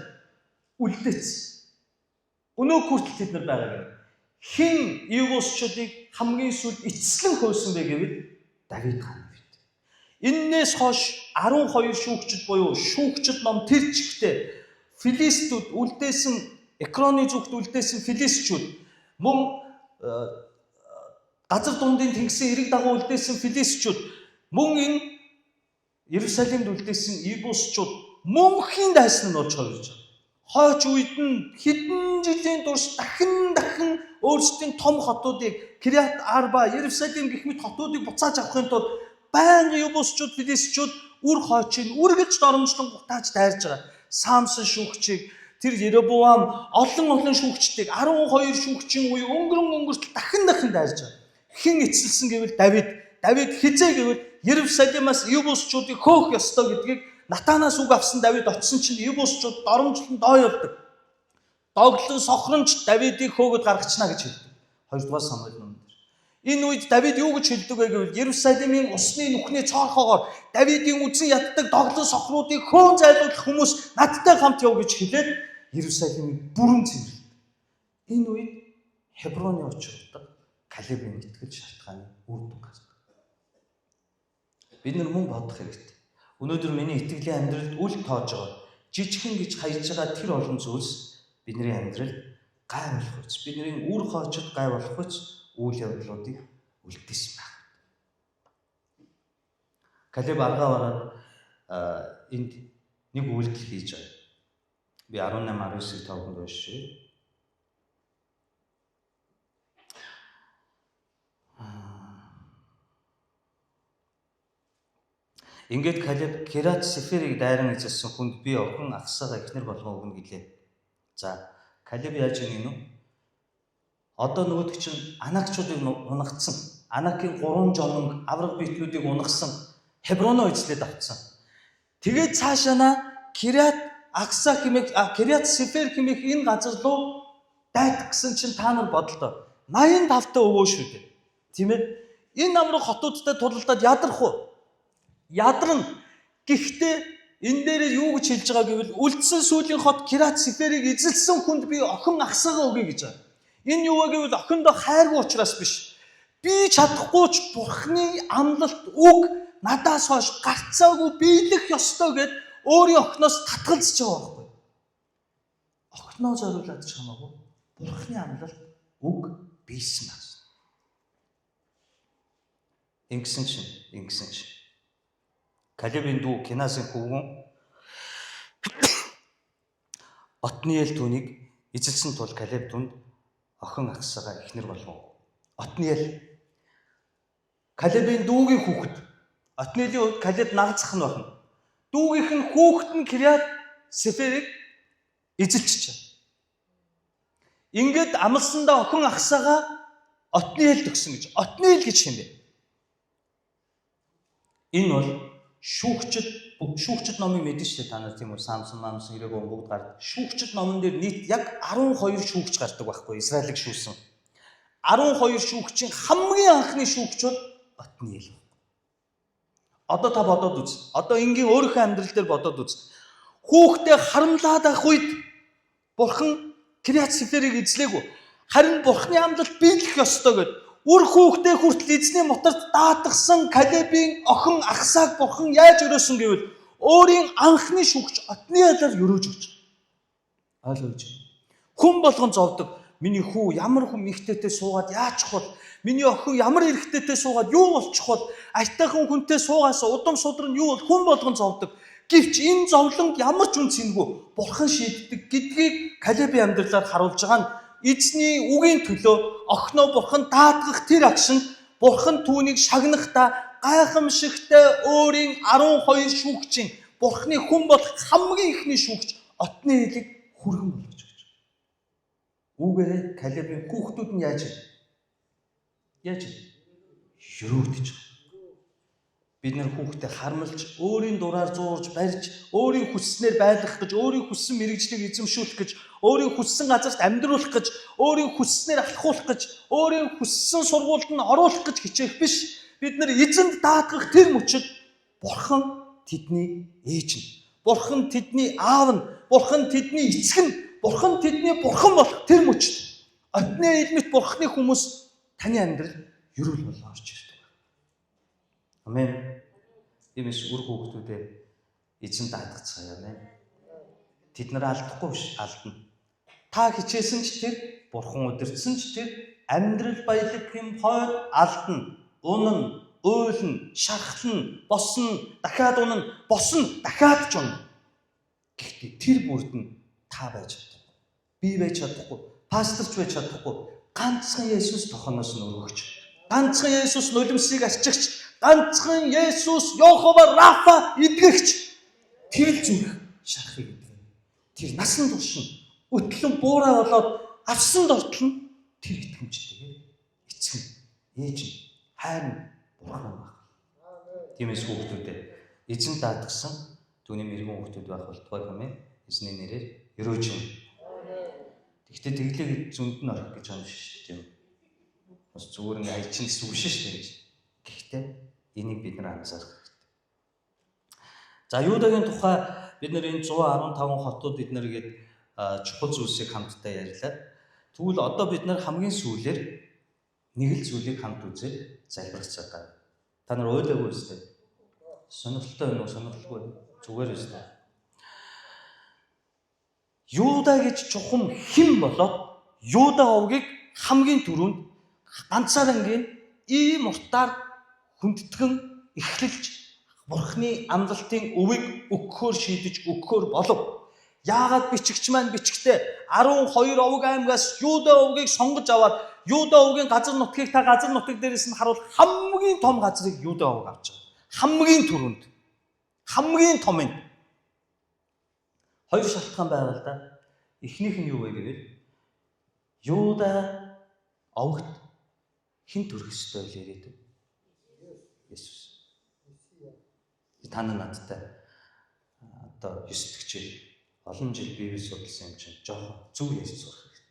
Speaker 1: Үлдээсэн. Өнөө хүртэл тэд нар байгаа юм. Хин Юбусчуудыг хамгийн сүүлд эцэслэн хөөсөн бэ гэвэл Давид хаан бид. Иннээс хойш 12 шүүгчд буюу шүүгчд ном тэр чигтээ Филистүүд үлдээсэн Экроны зүгт үлдээсэн Филистчүүд мөн газар дундын тэнгисийн эрэг дагуу үлдээсэн Филистчүүд мөн энэ Иерусалимд үлдээсэн Ибусчууд мөнхийн дайсан нь болж хувирж байгаа. Хойч үед нь хэдэн жилийн турш дахин өөрсдийн том хотуудыг Кириат Арба, Иерусалим гэх мэт хотуудыг буцааж авахын тулд байнгын Ибусчууд, Филистичүүд үр хойчийг үргэлж доромжлон гутааж дайрж байгаа. Самсон шүүгчийг, тэр Еребоам олон шүүгчдийг 12 шүүгчийн үе өнгөртөл дахин дайрж байгаа. Хэн эцэлсэн гэвэл Давид хизээ гэвэл Иерусалимаас Ибусчуудыг хөөх ёстой гэдгийг Натанаас үг авсан Давид очсон чинь Ибусчууд доромжлон дооёолдог. Доглон сохронч Давидыг хөөгд гаргачна гэж хэлдэг. 2 дугаар Самуэль номон дээр. Энэ үед Давид юу гэж хэлдэг вэ гэвэл Иерусалимын усны нүхний цоорхоогоор Давидын үзэн яддаг доглон сохруудыг хөөн зайлуулах хүмүүс надтай хамт яв гэж хэлээд Иерусалимыг бүрэн цэвэрлэв. Энэ үед Хеброны очирдаг Калебын итгэл шалтгааны үр дүн гардаг. Бид нар мөн бодох хэрэгтэй. Өнөөдөр миний итгэлийн амьдралд үл тоож байгаа жижигхэн гэж хайж байгаа тэр олон зүйлс бидний амьдралд гай болох үс, бидний үр хоочод гай болох үс үйл явдлуудыг үлдээсэн байна. Калеб аргаа бараад энд нэг үйлдэл хийж байгаа. Би 18-19-ийг тавханд уншия. Ингээд Калеб Кириат Сеферийг дайран эзэлсэн хүнд би охин ахсаага эхнэр болгон өгнө гэлээ. За, Калеб яаж ийм нь? Одоо нөгөөд чинь Анакчуудыг унагцсан. Анакийн 3 жоног авраг биетнүүдийг унагсан. Хеброноо эзлээд авцсан. Тэгээд цаашаана Кириат Акса хэмээх Кириат Сефер хэмээх энэ газар руу дайдах гэсэн чинь та нар бодлоо. 85 та өвөө шүү дээ. Тийм ээ? Энэ намраг хотуудтай тулалдаад ядрах уу? Ядарна. Гэхдээ энэ дээр юу гэж хэлж байгаа гэвэл үлдсэн сүүлийн хот Кириат Сеферийг эзэлсэн хүнд би охин ахсаага өгье гэж байгаа. Энэ юу вэ гэвэл охиндоо хайргүй учраас биш. Би чадахгүй ч Бурхны амлалт үг надаас хойш гарцаагүй биелэх ёстой гэд өөрийн охиноос татгалзаж байгаа байхгүй. Охиноо зориулаад ч хамаагүй Бурхны амлалт үг биелсэн байна. Ингэсэн чинь Калебийн дүү Кинасын хөвгөн Отниел түүнийг эзэлсэн тул Калеб түнд охин ахсаага эхнэр болгов. Отниел Калебийн дүүгийн хүүхэд. Отниелийн хувьд Калеб нагацх нь байна. Дүүгийнх нь хүүхэд нь Кириат Сеферийг эзэлчихэж. Ингээд амлсандаа охин ахсаага Отниел төгсөн гэж. Отниел гэж юм бэ. Энэ бол шүүгчд номыг мэдэн шүү дээ та нар тийм үү Самсон Ирэгон бүгд гардаг. Шүүгчд номон дээр нийт яг 12 шүүгч гардаг байхгүй Израилийг шүүсэн. 12 шүүгчийн хамгийн анхны шүүгч бол Отниел. Одоо та бодоод үз. Одоо ингийн өөрийнхөө амьдрал дээр бодоод үз. Хүүхдээ харамлаад ах үед Бурхан Кириат Сеферийг эзлээгүй. Харин Бурханы амлалт биелэх ёстой гэд үр хүүхдээ хүртэл эзний моторт даатгсан Калебийн охин ахсааг Бурхан яаж өрөөсөн гэвэл өөрийн анхны шүүгч Отниелаар өрөөж өгч. Ойлгож байна. Хүн болгон зовдөг. Миний хүү ямар хүн ихтэйтэй суугаад яачих бол? Миний охин ямар эрэгтэйтэй суугаад юу болчих бол? Айтайхан хүнтэй суугаасаа удам судрын юу бол хүн болгон зовдөг. Гэвч энэ зовлонг ямар ч үнцэнгүй Бурхан шийддэг гэдгийг Калебийн амьдралаар харуулж байгаа нь эзний үгийн төлөө охиноо Бурхан даатгах тэр агшин Бурхан түүнийг шагнахдаа гайхамшигтай өөрийн 12 шүүгчийн Бурханы хүн болох хамгийн ихний шүүгч Отниелийг хүргэн болгож өгч. Үүгээрээ Калебийн хүүхдүүд нь яаж өрөөдөж байгаа. Бид нар хүүхдэд хармалж, өөрийн дураар зуурж, барьж, өөрийн хүсснээр байлгах гэж, өөрийн хүссэн мэрэгжлийг эзэмшүүлэх гэж, өөрийн хүссэн газарт амьдруулах гэж, өөрийн хүсснээр алхуулах гэж, өөрийн хүссэн сургуульд нь оруулах гэж хичээх биш. Бид нар эзэнд даатгах тэр мөчид Бурхан тэдний ээж нь. Бурхан тэдний аав нь, Бурхан тэдний эцэг нь, Бурхан тэдний Бурхан болох тэр мөчид Отниел мэт Бурханы хүмүүс таны амьдрал ерөөл болоо орж ирдэг. Амен. Иймээс үр хүүхдүүдээ эзэн даатгацгаая. Амен. Тэд нар алдахгүй биш, алдна. Та хичээсэн ч тэр, Бурхан удирдсан ч тэр, амьдрал баялаг хэм хойд алдна. Унана, уйлна, шархлна, босно, дахиад унана, босно, дахиад ч унана. Гэхдээ тэр бүрд нь та байж чадахгүй. Би байж чадахгүй. Пасторч байж чадахгүй. Ганцхан Есүс тохоноос нь өргөгч. Ганцхан Есүс нулимсыг арчигч. Ганцхан Есүс Йохова Рафа эдгэгч. Тэр л зүрх шарахыг эдгэнэ. Тэр насан турш нь өтлөн буурай болоод авсан дортлон тэр итгэмжтэйгээ эцэг ээж нь хайр бурхан баг. Тиймээс хүүхдүүдээ эзэн даатгсан түүний мэрэгэн хүүхдүүд байх болтугай хэмээн эзний нэрээр өрөөж юм. Гэхдээ тэглээ зөнд нь орох гэж байна шүү дээ. Бас зүгээр нэг альчин гэсэн үг шүү дээ. Гэхдээ энийг бид нар анзаарах хэрэгтэй. За Юдагийн тухай бид нар энэ 115 хотууд бид нар гээд чухал зүйлсийг хамтдаа ярьлаа. Тэгвэл одоо бид нар хамгийн сүүлээр нэг л зүйлийг хамт үзээд залбирцгаа гав. Та нар ойлаагүй үстэй. Сонирхолтой байна уу, сонирхолгүй зүгээр үстэй. Юда гэж чухам хэн болоод Юда овгийг хамгийн түрүүнд ганцаарнгийн ийм уртаар хүндэтгэн эхлэлж Бурхны амлалтын өвийг өгөхөөр шийдэж өгөхөөр болов. Яагаад бичигч маань бичгтээ 12 овг аймгаас Юда овгийг сонгож аваад Юда овгийн газар нутгийг та газар нутаг дээрээс нь харуул хамгийн том газрыг Юда овг авч байгаа. Хамгийн түрүүнд. Хамгийн том нь. Хоёр шалтгаан байгаа л да. Эхнийх нь юу вэ гэвэл Юда овгт хэн төрөх ёстой вэ яриад. Есүс. Та надтай одоо 9 дэх жил олон жил Библи судалсан юм чинь жоохон зөв Есүс сурах хэрэгтэй.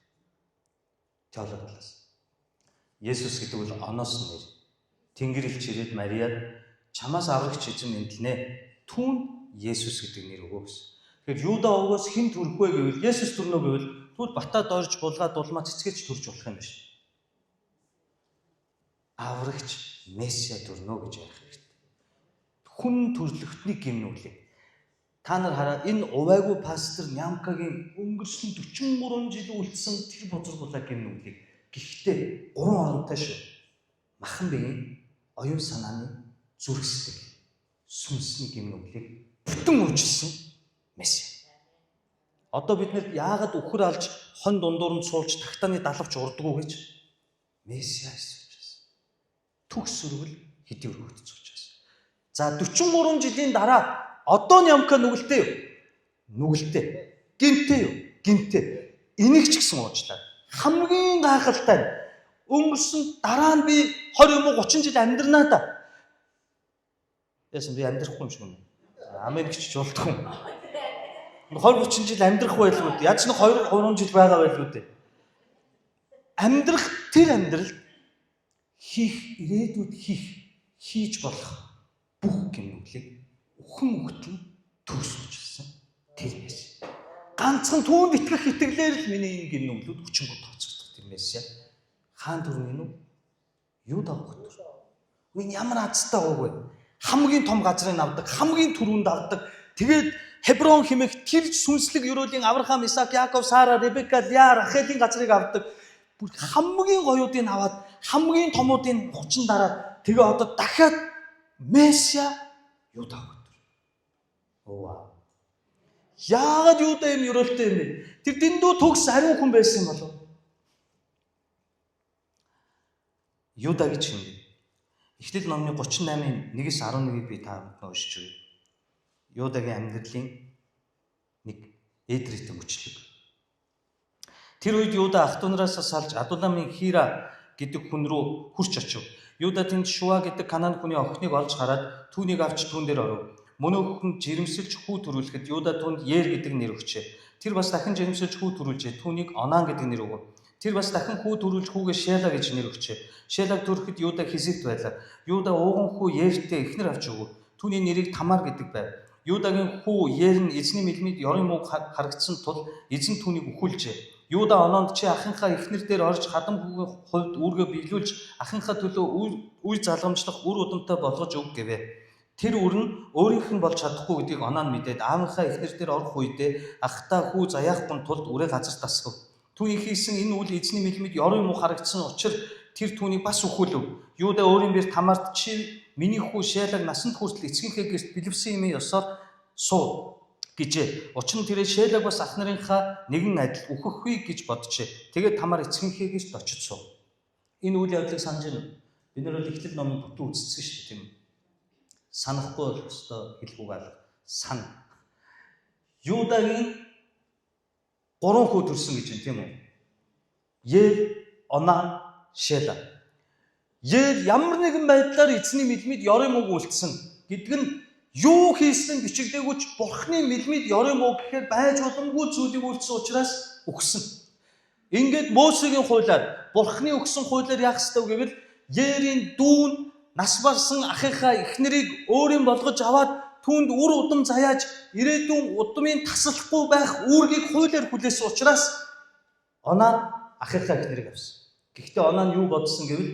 Speaker 1: Теологи талаас. Есүс гэдэг бол оноос нэр. Тэнгэр элч ирээд Мариад чамаас аврагч эзэн эндэлнэ. Түүнд Есүс гэдэг нэр өгөө гэсэн. Тэгэхээр Юда овгоос хэн төрөх вэ гэвэл Есүс төрнө гэвэл тэгвэл батад дорж булгаад дулмаа цэцгэж төрж болох юм биш. Аврагч Месиа төрнө гэж ярих хэрэгтэй. Хүн төрлөختний гимнүглээ. Та нар хараа энэ увайгүй пастор Нямкагийн өнгөрсөн 43 жил үлдсэн тэр бузаргуулаа гимнүглийг. Гэхдээ 3 оронтой шүү. Махан биеийн оюун санааны зүрхсдэг сүнсний гимнүглийг бүтэн уучлсан Месиа. Одоо бид нэр яагаад үхэр алж хон дундуур нь суулж тагтааны далавч урдгуу гэж Месиа эсвэл төгс өргөл хэдий өргөгдөж байгаа. За 43 жилийн дараа одоо Нямка нүгэлтэй юу? Нүгэлтэй. Гинтэй юу? Гинтэй. Энийг ч гэсэн уучлаа. Хамгийн гайхалтай нь өнгөрсөн дараа нь би 20 юм уу 30 жил амьдрнаа да. Яасан би амьдрахгүй юм шиг юм. Америкч ч болдгүй юм. 20 30 жил амьдрах байлгүй дээ. Яаж нэг 2 3 жил байгаа байлгүй дээ. Амьдрах тэр амьдрал хийх ирээдүйд хийж болох бүх гэмнүглийг өхөн өгтөн төгсөжсэн тэр Месиа. Ганцхан түүнд итгэх итгэлээр л миний энэ гэмнүглүүд хүчингү тооцогдох тэр Месиа. Хаан төрний нү? Юда овгот. Энэ ямар азтай овг вэ? Хамгийн том газрыг авдаг, хамгийн түрүүнд авдаг. Тэгээд Хеброн хэмээх тэр сүнслэг ёроолийн Авраам, Исаак, Яаков, Сара, Ребека, Леа, Рахелийн газрыг авдаг. Бүр хамгийн гоёудыг аваад хамгийн томуудыг хучин дараад тэгээ одоо дахиад Месиа Юда овгот. Оо. Яагаад Юда юм ёроолтой юм бэ? Тэр дэндүү төгс ариун хүн байсан юм болов? Юда гэж юм. Эхлэл номны 38-ын 1-11-ийг би та бүхэнд уншиж өгье. Юдагийн амьдралын нэг эдрэтэн хүчлэг. Тэр үед Юда ах トゥ нараас салж Адуламын Хира гэдэг хүн рүү хурч очив. Юда тэнд Шуа гэдэг Канаан хүний охиныг олж хараад түүнийг авч түүн дээр оров. Мөн өхөн жирэмсэлж хүү төрүүлэхэд Юда түүнд Ер гэдэг нэр өгчээ. Тэр бас дахин жирэмсэлж хүү төрүүлжээ. Түүнийг Онан гэдэг нэр өгөв. Тэр бас дахин хүү төрүүлж хүүгээ Шела гэж нэр өгчээ. Шелаг төрөхөд Юда Хизит байлаа. Юда ууган хүү Ертэй эхнэр авч өгөв. Түүний нэрийг Тамар гэдэг байв. Юдагийн хүү Ер нь эзний мэлмид ёрын муу харагдсан тул эзэн түүнийг өхүүлжээ. Юда ононд чи ахынхаа эхнэр дээр орж хадам хүүгийн хувьд үүргээ биелүүлж ахынхаа төлөө үе залгамжлах үр удамтай болгож өг гэвэ. Тэр үр нь өөрийнх нь болж чадахгүй гэдгийг оноо мэдээд аавынхаа эхнэр дээр орох үедээ ахтаа хүү заяахгүй тулд үрээ газар тасгав. Түүний хийсэн энэ үйл эзний мэлмид ёрын муу харагдсан учраас тэр түүнийг бас өхүүлв. Юда өөрийн бэр Тамарт чи миний хүү Шелаг насанд хүртэл эцгийнхээ гэрт бэлэвсэн юмын ёсоор суу гэжээ. Учир нь тэрээр Шелаг бас ах нарынхаа нэгэн адил үхэхгүй гэж боджээ. Тэгээд Тамар эцгийнхээ гэрт очиж суув. Энэ үйл явдлыг санаж байна уу? Бид нар бол Эхлэл номын бүтэн үзсэн шүү дээ, тийм үү? Санахгүй бол өстой хэлгүүгээр сан. Юдагийн 3 хүү төрсөн гэж байна, тийм үү? Ел, Онан, Шела. Ел ямар нэгэн байдлаар эзний мэлмид ёрын мөг үлдсэн гэдэг нь юу хийсэн бичигдээгүйч Бурхны мэлмид ёрын мөг гэхээр байж боломгүй зүйлийг үлдсэн учраас өгсөн. Ингээд Мосегийн хуулиар Бурхны өгсөн хуулиар яах ёстой гэвэл Ерийн дүүн нас барсан ахыхаа эхнэрийг өөрийн болгож аваад түүнд үр удам заяаж ирээдүйн удмын таслахгүй байх үүргийг хуулиар хүлээсэн учраас Онан ахыхаа эхнэрийг авсан. Гэхдээ Онан юу бодсон гэвэл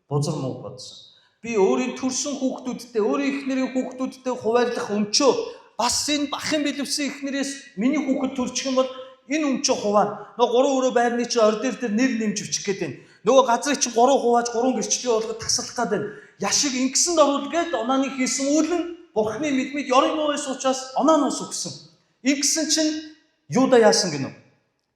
Speaker 1: бузар муу бодсон. Би өөрийн төрсөн хүүхдүүдтэй, өөрийн эхнэрийн хүүхдүүдтэй хуваарлах өмчөө бас энэ бахын бэлэвсэн эхнэрээс миний хүүхэд төрчих юм бол энэ өмчөө хуваана. Нөгөө 3 өрөө байрны чи ордер дээр нэр нэмж өчөх гээд байна. Нөгөө газрыг чи 3 хувааж 3 гэрчлээ болгоод таслах гээд байна. Яшиг ингэсэнд оруулгээд Онаны хийсэн үйл нь Бурхны мэлмид ёрын муу байсан учраас Онанаас өгсөн. Ингэсэн чинь Юда яасан гинөө?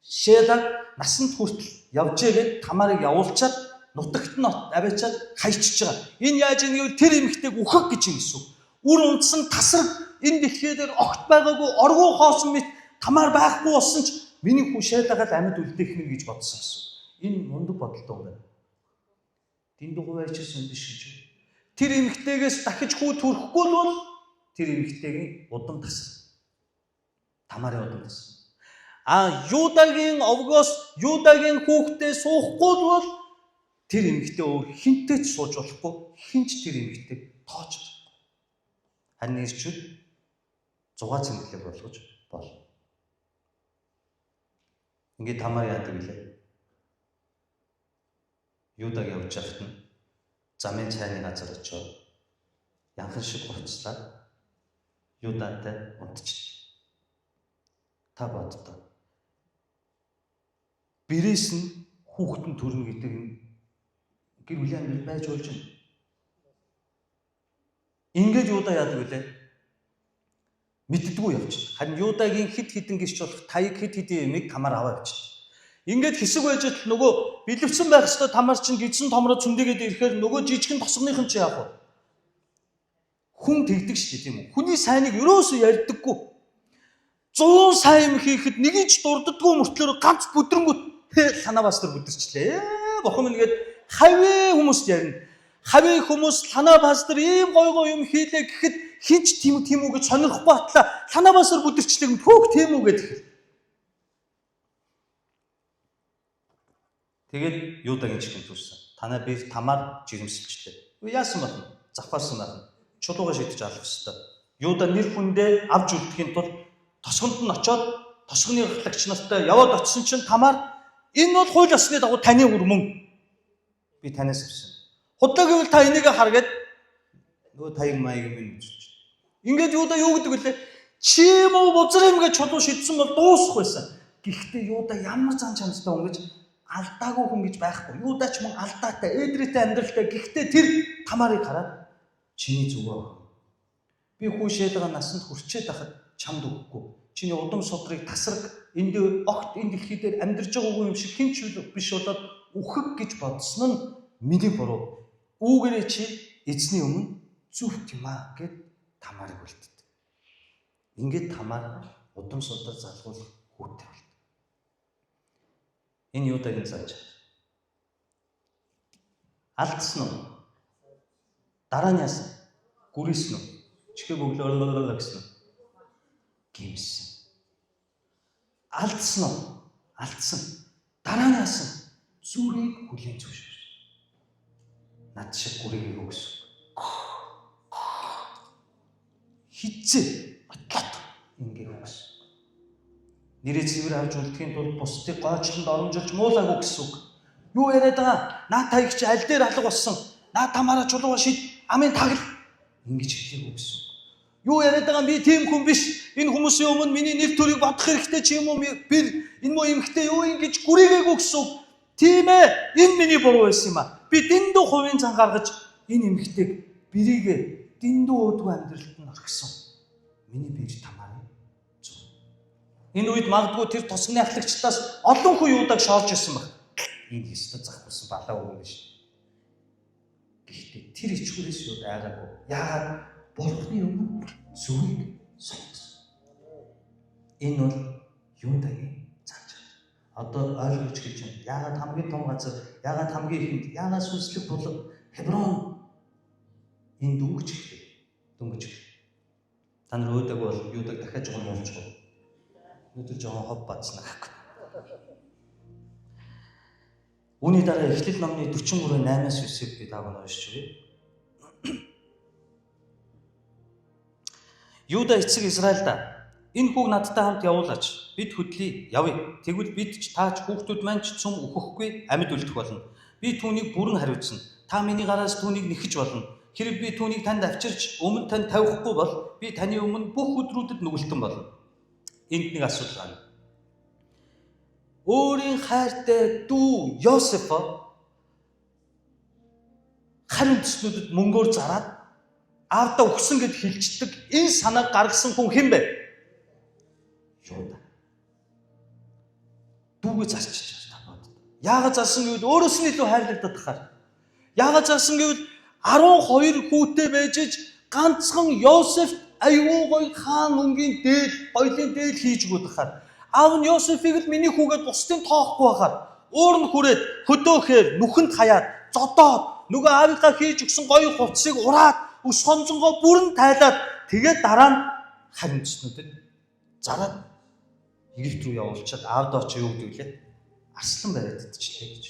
Speaker 1: Шелаг насанд хүртэл явжээгээд Тамарыг явуулчаад нутагт нь аваачаад хайчиж байгаа. Энэ яаж ийм гэвэл тэр эмэгтэйг үхэх гэж юм эсвэл. Үр унтсан тасраг энэ дэлхий дээр огт байгаагүй оргуу хоосон мэт Тамар байхгүй болсон ч миний хүү Шелагад амьд үлдээх нэ гэж бодсон гэсэн. Энэ мундаг бодолтой юм байна. Дэндүү хуваарчсан биш гэж. Тэр эмэгтэйгээс дахиж хүү төрөхгүй бол тэр эмэгтэйгийн удам тасраг. Тамарын удам тасраг. Юдагийн овгоос Юдагийн хүүхдээ суухгүй бол тэр эмэгтэй өөр хинтээ ч сууж болохгүй, хинч тэр эмэгтэйг тоож болохгүй. Харин ирчүүд 6 цэнгэлэг болгож болно. Ингээд Тамар яадаг билээ. Юдаг явж байхад нь замын цайны газар очиод янхан шиг хувцлаад Юдатай унтчихлаа. Та боддоо. Бэрээс нь хүүхдэн төрнө гэдэг нь гэр бүлийн амьдрал байж болж байна. Ингээд Юда яадаг вүлээ? Мэддэггүй явчихна. Харин Юдагийн хид хідэн гэрч болох таяг хид хидийн юмыг Тамар аваа явчихна. Ингээд хэсэг байж л нөгөө бэлэвсэн байх ёстой Тамар чинь гидсэн томроо цүндэгээд ирэхээр нөгөө жижигэн тосгоныхан чи яах вэ? Хүн тэгдэг шүү дээ, тийм үү? Хүний сайныг ерөөсөө ярьдаггүй. 100 сайн юм хийхэд нэгийг ч дурддаггүй мөртлөөр ганц бүдрэнгүүт санаа пастор бүдэрчлээ. Бохом нэгээд хавь хүмүүст ярина. Хавь хүмүүс санаа пастор ийм гой юм хийлээ гэхэд хинч тийм үү гэж сонирхгүй батлаа. Санаа пастор бүдэрчлээ түүх тийм үү гэдэг. Тэгээд Юдагийн чихэн төрсөн. Танаа би Тамар жирэмсэлчлээ. Яасан байна? Завхаарсан байна. Чулуугаа шидэж алах ёстой. Юда нэр хүндээ авч үлдэхийн тулд тосгонд нь очоод тосгоны ахлагч нартай яваад очисон чинь Тамар энэ бол хууль ёсны дагуу таны өрмөн. Би танаас авсан. Худлаа гэвэл та энийг харгээд нөгөө таяг маяг минь үзүүлж. Ингээд Юда юу гэдэг вүлээ? Чи муу бузар юм гэж чулуу шидсэн бол дуусах байсан. Гэхдээ Юда ямар зан чанартай хүн гэж алдаагүй хүн гэж байхгүй. Юдач мөн алдаатай, эдрээтэй амьдралтай. Гэхдээ тэр Тамарыг хараад чиний зүгөө. Би хүү Шелагаа насанд хүрчээд байхад чамд өгөхгүй. Чиний удам судрыг тасраг энд огт энэ дэлхий дээр амьдарч байгаагүй юм шиг хэн ч биш болоод үхэх гэж бодсон нь миний буруу. Үүгээрээ чи эзний өмнө зүвт юм аа гэд Тамарыг үлдээд. Ингээд Тамар удам судраг залгуулах хүүтэй болт. Энэ Юдагийн зааж. Алдсан уу? Дараа нь яасан? Гүрээсэн үү? Чихээ бөглөө гэсэн. Гимсэн. Алдсан уу? Алдсан. Дараа нь яасан? Зүрийг хүлээн зөвшөөрсөн. Над шиг гүрийг өгсөн. Хизээ батлаад ингэ өгсөн. Нэрээ цэвэр авч үлдэхийн тулд бусдыг гойчлонд оромжилж муулаагүй гэсэн үг. Юу яриад байгаа? Наа таяг чи аль дээр алга болсон? Наа Тамараа чулууга шид амын тагл ингэж хэлээгүй гэсэн үг. Юу яриад байгаа би тийм хүн биш. Энэ хүмүүсийн өмнө миний нэр төрийг бодох хэрэгтэй чи юм уу? Би энэ муу эмхтэй юу ингэж гүрээгээгүй гэсэн үг. Тийм ээ. Энэ миний буруу байсан юм аа. Би дэндүү хувийн цан гаргаж энэ эмхтэйг бэрийг дэндүү уудгүй амьдралд нь орхисон. Миний бие тамаарыг зов. Энэ үед магадгүй тэр тосгоны ахлагчдаас олон хүн юудаг шоолж ирсэн баг. Энэ ёстой зах болсон балаа үг юм биш. Гэхдээ тэр ичгүүрээс юу дайгаагүй. Яагаад Бурхны өмнө зүгийг сонгосон. Энэ бол юудагийн цааш. Одоо ойлгож хэлж байна. Яагаад хамгийн том газар, яагаад хамгийн ихэнд, яагаад сүнслэг булаг Хеброн энэ дөнгөж эхлэв. Дөнгөж. Та нар өөдөг бол юудаг дахиад жоохон болж байгаа. Өнөөдөр жоохон хов бацна гэхгүй. Үүний дараа Эхлэл номны 43:8-аас 9-ийг би таавал уншиж өгье. Юуда эцэг Израильда энэ хүүг надтай хамт явуулаач. Бид хөдлөе, явъя. Тэгвэл бид ч таач хүүхдүүд маань ч цөм өгөхгүй амьд үлдэх болно. Би түүнийг бүрэн хариуцна. Та миний гараас түүнийг нэхэж болно. Хэрэг би түүнийг танд авчирч өмнө тань тавихгүй бол би таны өмнө бүх өдрүүдэд нүгэлтэн болно. Энд нэг асуудал байна. Өөрийн хайртай дүү Йосефо харимтснуудад мөнгөөр зараад аавда өгсөн гэд хэлждэг энэ санааг гаргасан хүн хэн бэ? Юуда. Дүүгээ зарчиж байгаа та бод. Яагаад зарсан гэвэл өөрөөс нь илүү хайрлагдаад тахаар. Яагаад зарсан гэвэл 12 хүүтэй байж ганцхан Йосеф аюу гой хаан өнгийн дээл, гоёлын дээл хийж өгөхөөр. Аав нь Йосефийг л миний хүүгээд бусдын тоохгүй байхаар өөр нь хүрээд хөдөөхээр нүхэнд хаяад зодоод нөгөө аавынхаа хийж өгсөн гоё хувцсыг ураад ус хонцонгоо бүрэн тайлаад тэгээд дараа нь харимтснуудад зараад Египт рүү явуулчаад аавдаа ч юу гэдэг лээ арслан бариад идчихлээ гэж.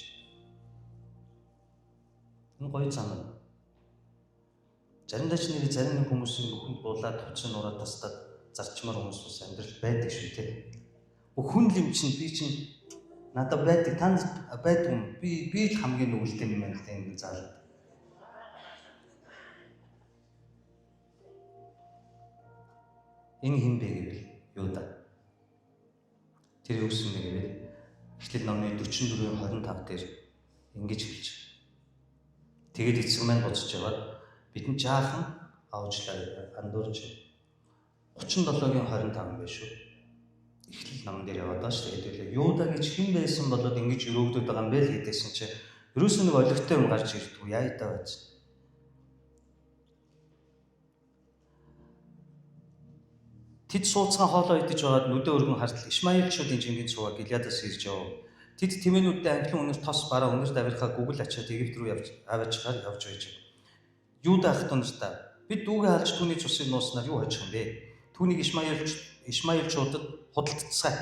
Speaker 1: Энэ гоё зам нь. Заримдаа ч нэр зарим нэг хүмүүсийн нүхэнд буулаад хувцсын ураад тастаад зарчмаар хүмүүс амьдрал байдаг шүү дээ. Хүн юм чинь би чинь надад байдаг танд байдаг би л хамгийн нүгэлтэй юм байна гэдэг энэ заалаа. Энэ хин бэ гэвэл Юуда. Тэр юусэн бэ гэвэл Эхлэл номны 44:25 дээр ингэж хэлж. Тэгээд эцэг маань боцож яваад бидэнд жаахан аавчлаа андуурч 37-гийн 25 биш үү? Эхлэл ном дээр яваад байна шүү дээ. Юуда гэж хэн байсан болоод ингэж өрөөгдөд байгаа юм бэ л хийдсэн чи ерөөсөө нэг олигтой юм гарч ирдгүү яа даа байж. Тэд сууцхан хоолоо идэж байгаад нүдэ өргөн хартал Ишмаилчуудын жингийн цугаа Гилеадаас ирж яв. Тэд тэмээнүүдтэй амхлын өнөр тос бараа өнөр давирхаа гүгэл ачаад Египт рүү явж байж. Юуда ах тунстаа бид дүүгээ харж түүний цусыг нууснаар юу хожих юм бэ? Түүнийг Ишмаилчуудад худалдацгаая.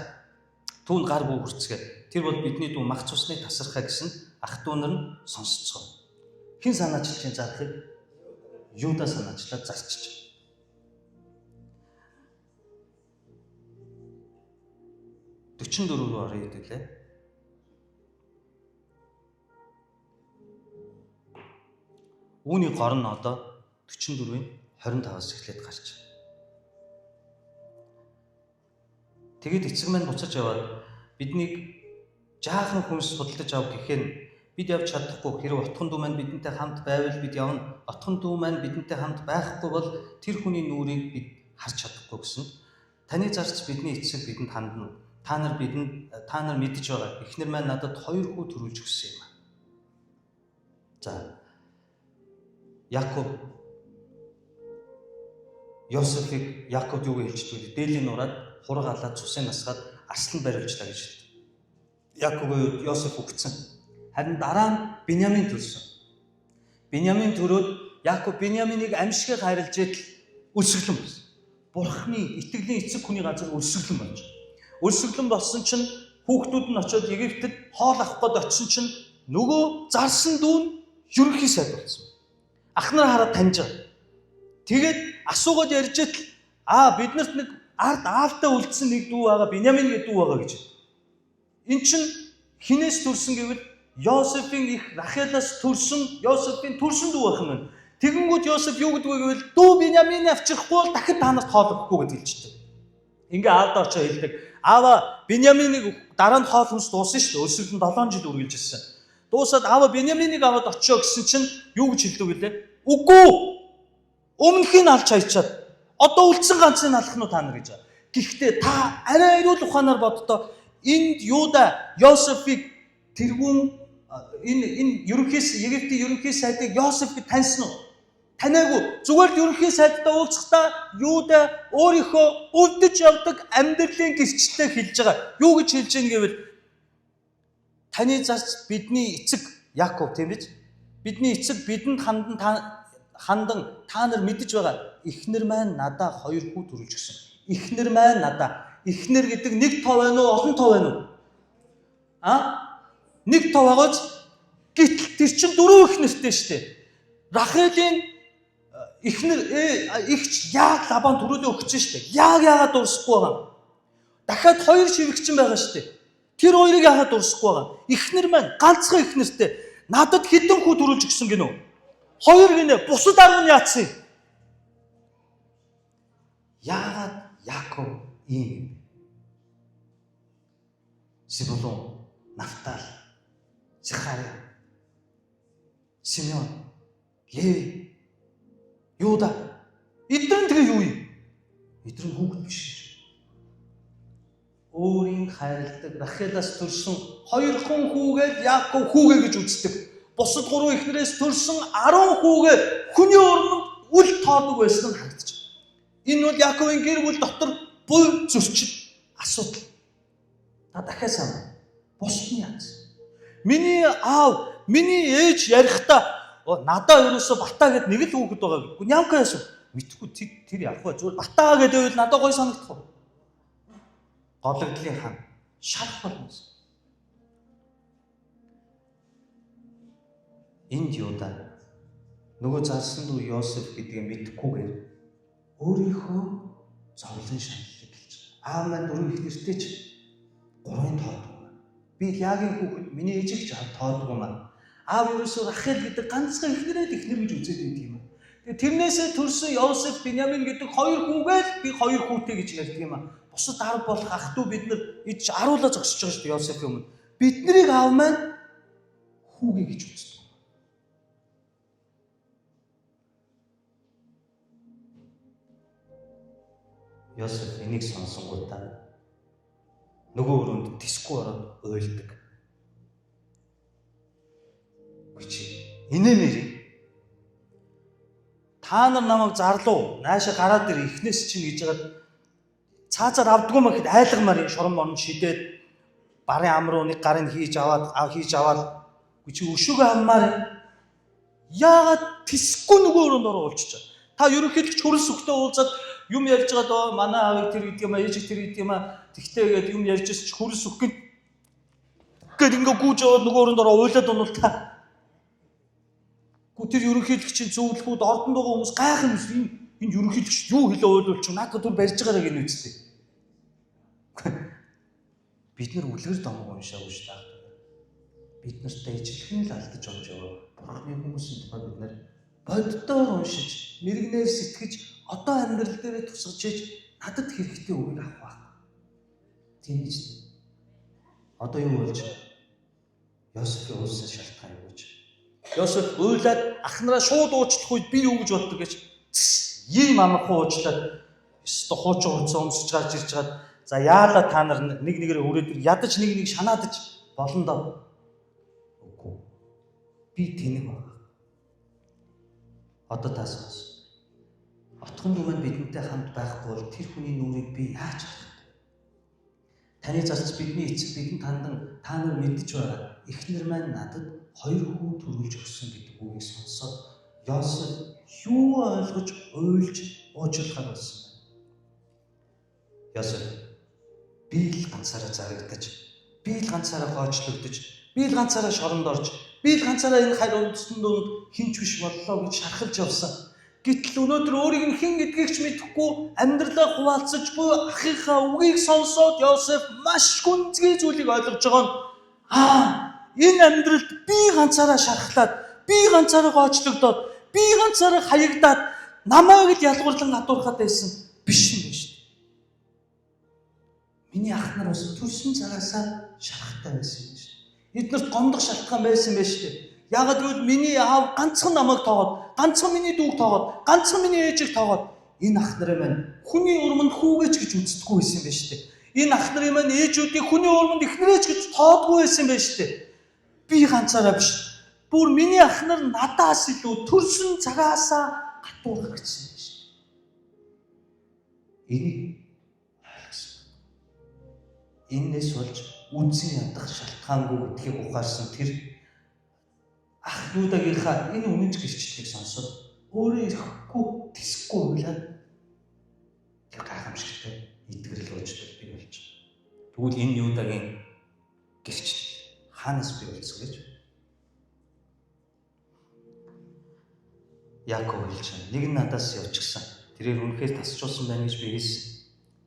Speaker 1: Түүн гар бүү хүрцгээ. Тэр бол бидний дүү мах цусныг тасархаа гэсэн ах дүүнэр нь сонсцгоо. Хэн санаачлалын зарахыг Юуда санаачлаад зарчиж. — 44 рүү орё хэвлээ. Үүний гор нь одоо 44-ийн 25-аас эхлээд гарч. Тэгээд эцэг маань буцаж яваад биднийг жаахан хүнс судалдаж ав гэхээр бид явж чадахгүй хэрэг отхон дүү маань бидэнтэй хамт байвал бид явна. Отхон дүү маань бидэнтэй хамт байхгүй бол тэр хүний нүрийг бид харж чадахгүй гэсэн. Таны зарц бидний эцэг бидэнд хандна. Та нар мэдж байгаа. Эхнэр маань надад 2 хүү төрүүлж өгсөн юм. За. Яков Йосефийг Яков юу гэж хэлчихвэл дээлийн нураад хураг алаад цусын насгаад арслан бариулчлаа гэж хэлдэг. Яковыг Йосеф өгцөн. Харин дараа нь Биньямин төрсөн. Биньямин төрөөд Яков Биньяминийг амьсгал хайрлаж өлсгөлэн болсон. Бурхны итгэлийн эцэг хүний газар өлсгөлэн болж. Өлсгөлэн болсон чинь хүүхдүүд нь очиод Египтэд хоол авах гээд очисон чинь нөгөө зарсан дүүн ерөнхий сайд болсон. Ах нар хараад таньж байгаа. Тэгээд асуугаад ярьж бид нарт нэг ард аавтаа үлдсэн нэг дүү байгаа, Биньямин гэдэг дүү байгаа гэж. Эн чинь хинээс төрсөн гэвэл Йосефийн их Рахелаас төрсөн, Йосефийн төрсөн дүү байх юм байна. Тэгэнгүүт Йосеф юу гэдэг вэ гэвэл дүү Биньяминийг авчрахгүй бол дахид та нарт хоол өгөхгүй гэж хэлчихдэг. Ингээ аавдаа очиж хэлдэг. Аава Биньяминийг дараа нь хоол хүнс дууссан шүү дээ. Өсвөрлөн 7 жил үргэлж ирсэн. Дуусаад аава Биньяминийг аваад очио гэсэн чинь юу гэж хэлдэг вэ? Үгүй! Өмнөхийг алж хайчаад одоо үлдсэн ганцыг алах нь та нар гэж. Гэхдээ та арай эрүүл ухаанаар боддоо энд Юда Йосефийг тэргүүн энэ Египтийн ерөнхий сайдыг Йосеф гэж таньсан уу? Танаагүй. Зүгээр л ерөнхий сайдтай уулзахдаа Юда өөрийнхөө өвдөж явдаг амьдралын гэрчлэлээ хэлж байгаа. Юу гэж хэлж байгаа гэвэл таны зарц бидний эцэг Яков тийм биз? Бидний эцэг бидэнд хандан та нар мэдэж байгаа. Эхнэр маань надаа 2 хүү төрүүлж өгсөн. Эхнэр маань надаа. Эхнэр гэдэг 1 тоо байна уу, олон тоо байна уу? 1 тоо байгаач. Гэтэл тэр чинь 4 эхнэртэй шүү дээ. Рахелийн эхнэр ихч яг Лабан төрүүлээ өгч шүү дээ. Яагаад дуусахгүй байгаа? Дахиад 2 ширхэгчин байгаа шүү дээ. Тэр хоёрыг яагаад дуусахгүй байгаа? Эхнэр маань ганцхан эхнэртэй надад хэдэн хүү төрүүлж өгсөн гинөө? 2 гинэ. Бусад 10 нь яатсан юм? Яагаад Яков ийм? Зебулун, Нафтали, Захария, Симеон, Леви, Юда. Эдгээр тэгээ юу юм? Эдгээр хүүхэд биш гэж. Өөрийн хайрладаг Рахелаас төрсөн 2 хүүгээ Яков хүүгээ гэж үздэг. Бусад 3 эхнэрээс төрсөн 10 хүүгээ хүний өрмөнд үл тоодог байсан нь харагдаж байна. Энэ бол Яковын гэр бүл дотор буй зөрчил асуудал. Та дахиад сайн. Бусд нь яац? Миний аав, миний ээж ярихдаа надаа ерөөсө Бата гэд нэг л хүүхэд байгаа гэхгүй. Нямка яасан? Мэдхгүй тэр явах бай. Зүгээр Бата гэдэг үйл надад гой санагдах уу? Гологдлын хан шарах болно. Энд Юда нөгөө зарсан дүү Йосеф гэдгээ мэдхгүйгээр өөрийнхөө зовлон шаналлыг хэлж байгаа. Аав маань 4 их нэртэй ч 3-ын тоодгүй. Би яагийн хүүхэд миний ээжийг ч тоодгүй маа. Аав ерөөсөө Рахел гэдэг ганцхан эхнэрээ эхнэр гэж үзээд байдаг юм. Тэгээ тэрнээсээ төрсөн Йосеф, Биньямин гэдэг 2 хүүгээ л би 2 хүүтэй гэж ярьдаг юм аа. Бусад 10 болох ах トゥ бид нар идж аруулаа зогсож байгаа шүү дээ Йосефийн өмнө. Биднийг аав маань хүүгээ гэж үздэг. Йосеф энийг сонсонгуудаа нөгөө өрөөнд тисгүй ороод уйлдаг. Үчи инээмэр та нар намайг зарлуу нааша гараад ир ихнээс чинь гэж яагаад цаазаар авдгүй маа гэхэд айлгамаар шорон морон шидээд барын ам руу нэг гарын хийж аваад үчи өшөөгөө аммаар яагаад тисгүй нөгөө өрөөнд ороо уулчиж байгаа. Та ерөнхийдөө хөрс өгтөө уулзаад юм ярьж байгаа доо манай аавыг тэр гэдэг юм аа ээжийг тэр гэдэг юм аа тэгтээгээд юм ярьж ч хөрс өгөх гээд ингээ гүйж аваад нөгөө өрөөнд ороо уйлаад онол та. Тэр ерөнхийлөгчийн зөвлөхүүд ордонд байгаа хүмүүс гайхамш энэ ерөнхийлөгч юу хэлээ ойлуулчих надад түр барьж байгаараа гэнэ үстэй. Бид нар үлгэр домог уншаагүй шүү дээ. Бид нартай ижилхэн л алдаж онж яваа. Бурхны хүмүүсийн тухай бид нар боддоор уншиж, мэрэгнээр сэтгэж, одоо амьдрал дээрээ тусгаж иж надад хэрэгтэй үгийг авах байх. Тийм биз дээ. Одоо юу болж байна? Йосефийн улсын шалтгаан юу гэж? Йосеф уйлаад ахнараа шууд уучлах үед би юу гэж боддог гэж ийм амархан уучлаад өстө хуучин хуцаа өмсөж гарч ирж чад за яалаа та нар нэг нэгээрээ өрөөд ядаж нэг нэг шанаадаж болно доо. Үгүй. Би тэнэг байна. Одоо та сонс. Отхон дүү маань бидэнтэй хамт байхгүй бол тэр хүний нүрийг би яаж харах вэ? Таны зарц бидний эцэг бидэнд хандан та нар мэдж байгаа. Эхнэр маань надад 2 хүү төрүүлж өгсөн гэдэг үгийг сонсоод Йосеф юу ойлгож уйлж уучлахаар болсон бэ? Йосеф би л ганцаараа зарагдаж, би л ганцаараа гоочлогдож, би л ганцаараа шоронд орж, би л ганцаараа энэ хайр үндэстэн донд хинч биш боллоо гэж шархалж явсан. Гэтэл өнөөдөр өөрийг нь хэн гэдгийг ч мэдэхгүй амьдралаа хуваалцаж буй ахийнхаа үгийг сонсоод Йосеф маш гүнзгий зүйлийг ойлгож байгаа нь энэ амьдралд би ганцаараа шархлаад, би ганцаараа гоочлогдоод, би ганцаараа хаягдаад намайг л ялгуурлан гадуурхаад байсан биш юм биш. Миний ах нар бас төрсөн цагаасаа шарахтай байсан юм биш. Эднэрт гондох шалтгаан байсан байж тээ. Яагаад гэвэл миний аав ганцхан намайг тоогоод, ганцхан миний дүүг тоогоод, ганцхан миний ээжийг тоогоод энэ ах нарын маань хүний урманд хүүгээч гэж үздэггүй байсан юм байна шүү дээ. Энэ ах нарын маань ээжүүдийг хүний урманд эхнэрээч гэж тоодгүй байсан юм байна шүү дээ. Би ганцаараа биш. Бүр миний ах нар надаас илүү төрсөн цагаасаа гатуурах гэсэн юм шүү дээ. Энийг ойлгосон. Энээс болж үнсэн ядах шалтгаангүй гэдгийг ухаарсан тэр ах Юдагийнхаа энэ үнэнч гэрчлэлийг сонсоод өөрөө ирэхгүй тэсэхгүй уйлаад тэр гайхамшигтай итгэл уучлал бий болж байгаа. Тэгвэл энэ Юдагийн гэрчлэл хаанаас бий болсон гэж Яаков хэлж байна. Нэг нь надаас явчихсан. Тэрээр үнэхээр тасчулсан байна гэж би хэлсэн.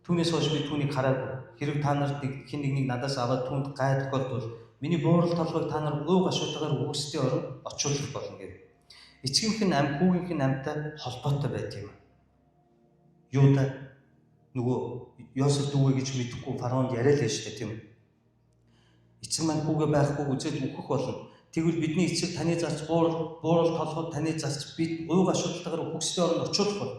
Speaker 1: Түүнээс хойш би түүнийг хараагүй. Хэрэг та нарт хэн нэгнийг надаас аваад түүнд гай тохиолдвол миний буурал толгойг та нар өө гашуутаагаар үгсдийн орон очуулах болно гэв. Эцгийнх нь ам, хүүгийнх нь амтай холбоотой байт юм. Юуда нөгөө Йосеф дүүгээ гэж мэдэхгүй фараонд яриа л штэ тийм. Эцэг маань хүүгээ байхгүй үзээд үхэх болно. Тэгвэл бидний эцэг таны зарц буурал толгойд таны зарц бид өө гашуутаагаар үгсдийн орон очуулах болно.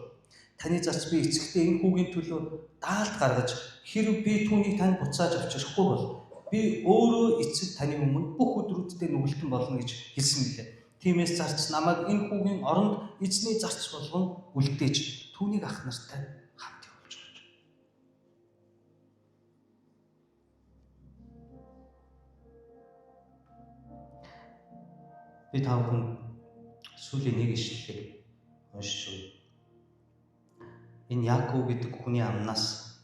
Speaker 1: Таны зарц би эцэгтэй энэ хүүгийн төлөө даалт гаргаж хэрэг би түүнийг танд буцааж авчрахгүй бол би өөрөө эцэг таны өмнө бүх өдрүүдэд нүгэлтэн болно гэж хэлсэн мэлээ. Тиймээс зарц намайг энэ хүүгийн оронд эзний зарц болгон үлдээж түүнийг ах нартай хамт явуулж байгаа. Би та бүхэн сүүлийн нэг ишлэлийг уншиж байна. Энэ Яаков гэдэг хүний амнаас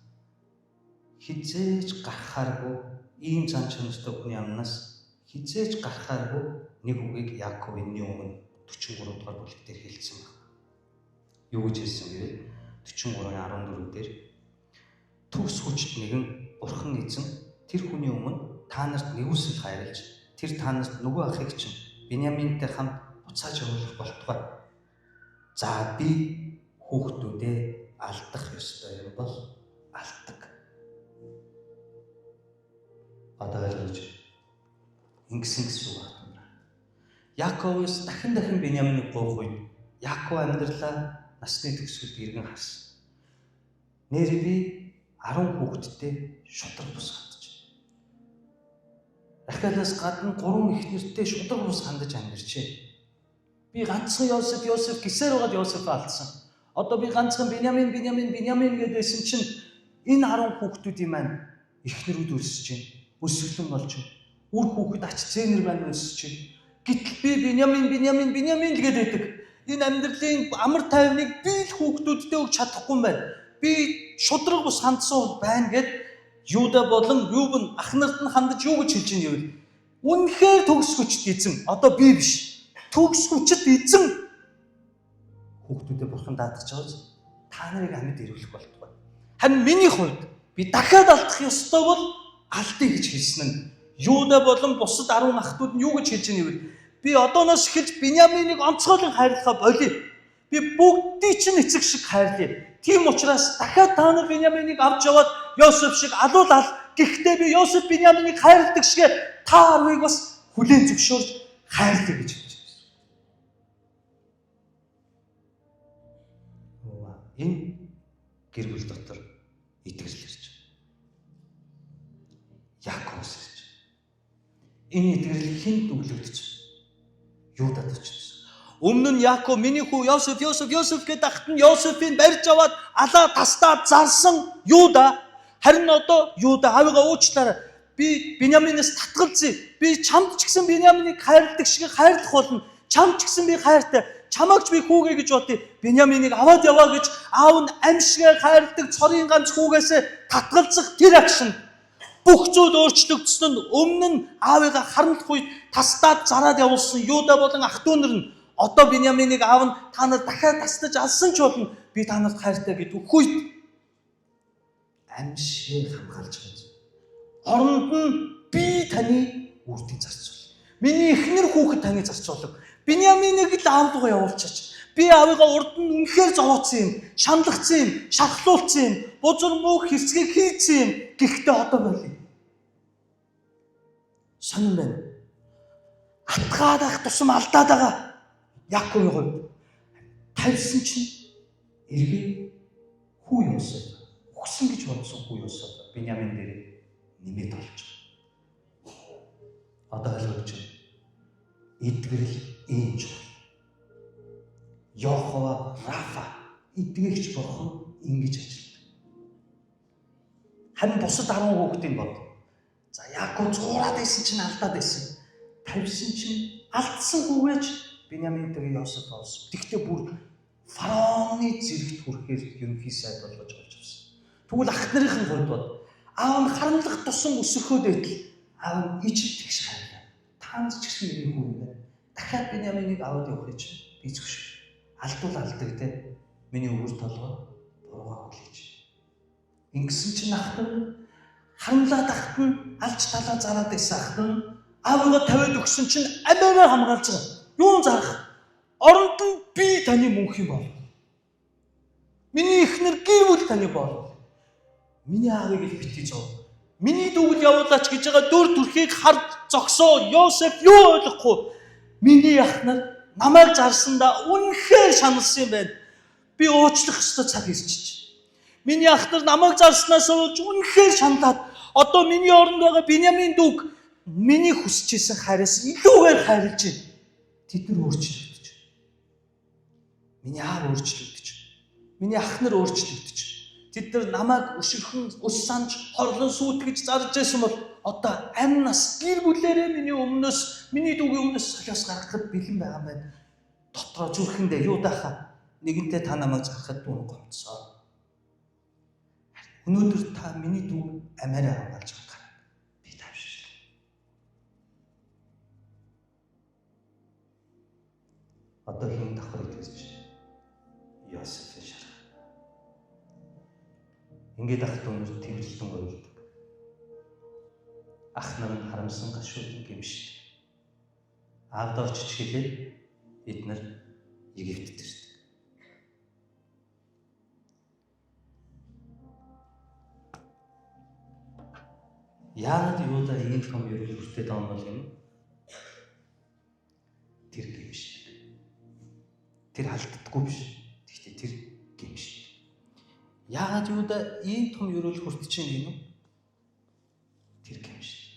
Speaker 1: хизээж гарахааргүй ийм зан чанартай хүний амнаас хизээж гарахааргүй нэг үгийг Яаков энэний өмнө 43 дугаар бүлэг дээр хэлсэн байна. Юу гэж хэлсэн бэ? 43:14 дээр төгс хүчт нэгэн бурхан эзэн тэр хүний өмнө та нарт нэгүсэл хайрлаж тэр та нарт нөгөө ахыг чинь Биньяминтэй хамт буцааж явуулах болтугай. За би хүүхдүүдээ алдах ёстой юм бол алдаг. Одоо ойлгож ингэсэн үг байна. Яаковс дахин Биньяминийг гоох үед Яаков амьдралаа насны төгсгөлд иргэн харсан. Нэр би 10 хүүхэдтэй шудраг бус хандж. Рахелаас гадна 3 эхнэртэй шудраг бус хандаж амьдарчээ. Би ганцхан Йосеф гисээр байгаад Йосеф алдсан. Одоо би ганцхан Биньямин гэдээсэн чинь энэ 10 хүүхдүүдийн маань эхнэрүүд өсөж байна. Өсвөлэн болж байна. Үр хүүхэд ач зээнэр маань өсөж байна. Гэтэл би Биньямин гэдэг байдаг. Энэ амьдралын амар тайвныг би л хүүхдүүддээ өгч чадахгүй юм байна. Би шудраг бус хандсан байна гэд Юда болон Рубен ах нарт нь хандаж юу гэж хэлж байгаа юм. Үнэхээр төгс хүчт эзэн. Одоо би биш. Төгс хүчт эзэн хүүхдүүдэд бурхан даатгаж байгааз та нарыг амьд ирүүлэх болтугай. Харин миний хувьд би дахиад алдах ёстой бол алдъя гэж хэлсэн нь Юда болон бусад 10 ахтууд нь юу гэж хэлж байгаа юм бэ? Би одооноос эхэлж Биньяминийг онцгойлон хайрлахаа болъё. Би бүгдийг чинь эцэг шиг хайрлая. Тийм учраас дахиад та нар Биньяминийг авч яваад Йосеф шиг алуулал. Гэхдээ би Йосеф Биньяминийг хайрладаг шиг та 10-ыг бас хүлээн зөвшөөрж хайрлая гэж хэлж байна. Энэ гэр бүл дотор итгэл ирж байна. Яаковс ирж байна. Энэ итгэл хэнд өглөгдөж Юдад очсон. Өмнө нь Яаков миний хүү Йосеф гэдэг ахт нь Йосефийг барьж аваад алаа тастаад зарсан Юда. Харин одоо Юда авигаа уучлаарай. Би Биньяминээс татгалзъя. Би чамд ч гэсэн Биньяминийг хайрладаг шиг хайрлах болно. Чамд ч гэсэн би хайртай. Чамаагч би хүүгээ гэж бодъё. Биньяминийг аваад яваа гэж аав нь амьшгаа хайрладаг цорын ганц хүүгээсээ татгалзах тэр акшн бүх зүйл өөрчлөгдсөн нь өмнө нь аавыгаа харамлах үед тастаад зараад явуулсан Юда болон ах дүү нар нь одоо Биньяминийг аав нь та нар дахиад тастаж алсан ч болно. Би та нарт хайртай гэдэг үед амьшиг хамгаалж байна. Оронд нь би таны үрдийг зарцуул. Миний эхнэр хүүхэд таны зарцуулав. Биньяминийг л аав руу явуулчих. Би аавыгаа урд нь үнэхээр зовооцсон юм, шаналгацсан юм, шархлуулсан юм, бузар муу хэрцгийг хийцсэн юм. Гэхдээ одоо болъё. Сонин байна.
Speaker 2: Атгаад ах тусам алдаад байгаа. Яаковын хувьд тавьсан чинь эргээ хүү юмсаа өгсөн гэж бодсон хүү юмсаа Биньямин дээр нэмээд олж байгаа. Одоо ойлгож байна. Эдгэрэл ийм чухал. Йохова Рафа эдгэгч бурхан ингэж ажилладаг. Харин бусад 10 хүүхдийн бод. За Яаков зуураад байсан чинь алдаад байсан. Тавьсан чинь алдсан хүүгэж Биньямин дээр Йосеф олсон. Тэгтээ бүр фараоны зэрэгт хүрэхээр ерөнхий сайд болгож авч авсан. Тэгвэл ах нарын хувьд бод аав нь харамлах тусам өсөхөөд байтал аав нь ичж тэгш хайрлаа. Таанч ч гэсэн миний хүү юм байна. Дахиад Биньяминийг аваад явах гэж би зөвшөөрөв. Алдвал алдаг те. Миний өвөр толгой буруугаа хүлээж. Ингэсэн чинь ах нь хангалаад ахт нь алж талаа зараад байсан ахт нь аавыгаа тавиад өгсөн чинь амиараа хамгаалж байгаа. Юун зарах? Оронд нь би таны мөнх юм бол. Миний эхнэр гэр бүл таны бол. Миний аавыг л битгий зов. Миний дүүгэл явуулаач гэж байгаа дөр төрхийг харж зогсоо. Йосеф юу ойлгохгүй. Миний ах нар намайг зарсандаа үнэхээр шаналсан юм байна. Би уучлах ёстой цаг ирчихэж. Миний ах нар намайг зарснаас болж үнэхээр шаналаад одоо миний оронд байгаа Биньямин дүүг миний хүсчихсэн хайраас илүүгээр хайрлж байна. Тэд нар өөрчлөгдөж. Миний аав өөрчлөгдөж. Миний ах нар өөрчлөгдөж. Тэд нар намайг өшөрхөн ус санж хорлон сүйтгэж зарж байсан бол одоо амь нас гэр бүлээрээ миний өмнөөс миний дүүгийн өмнөөс солиос гаргахад бэлэн байгаа юм байна. Дотроо зүрхэндээ юу даахаа нэгэнтээ та намайг зарахад дүүн гомцсоо. Өнөөдөр та миний дүү амиараа хамгаалж байгаа. Би тавьшил. Одоо хэн давхар итгэж Йосеф шарах. Ингээд ах дүүнэр тэмцэлтэн ойлдог. Ах нар нь харамсан гашуун гимшдэг. Аавдаа очиж хэлээд эднэр Египтэд ирдэг. Яагаад Юуда ийм том ерөөл хүртээд байгаа юм бол юм? Тэр гимшдэг. Тэр алддаггүй биш. Гэхдээ тэр гимшдэг. Яагаад Юуда ийм том ерөөл хүртэж байгаа юм? Тэр гимшдэг.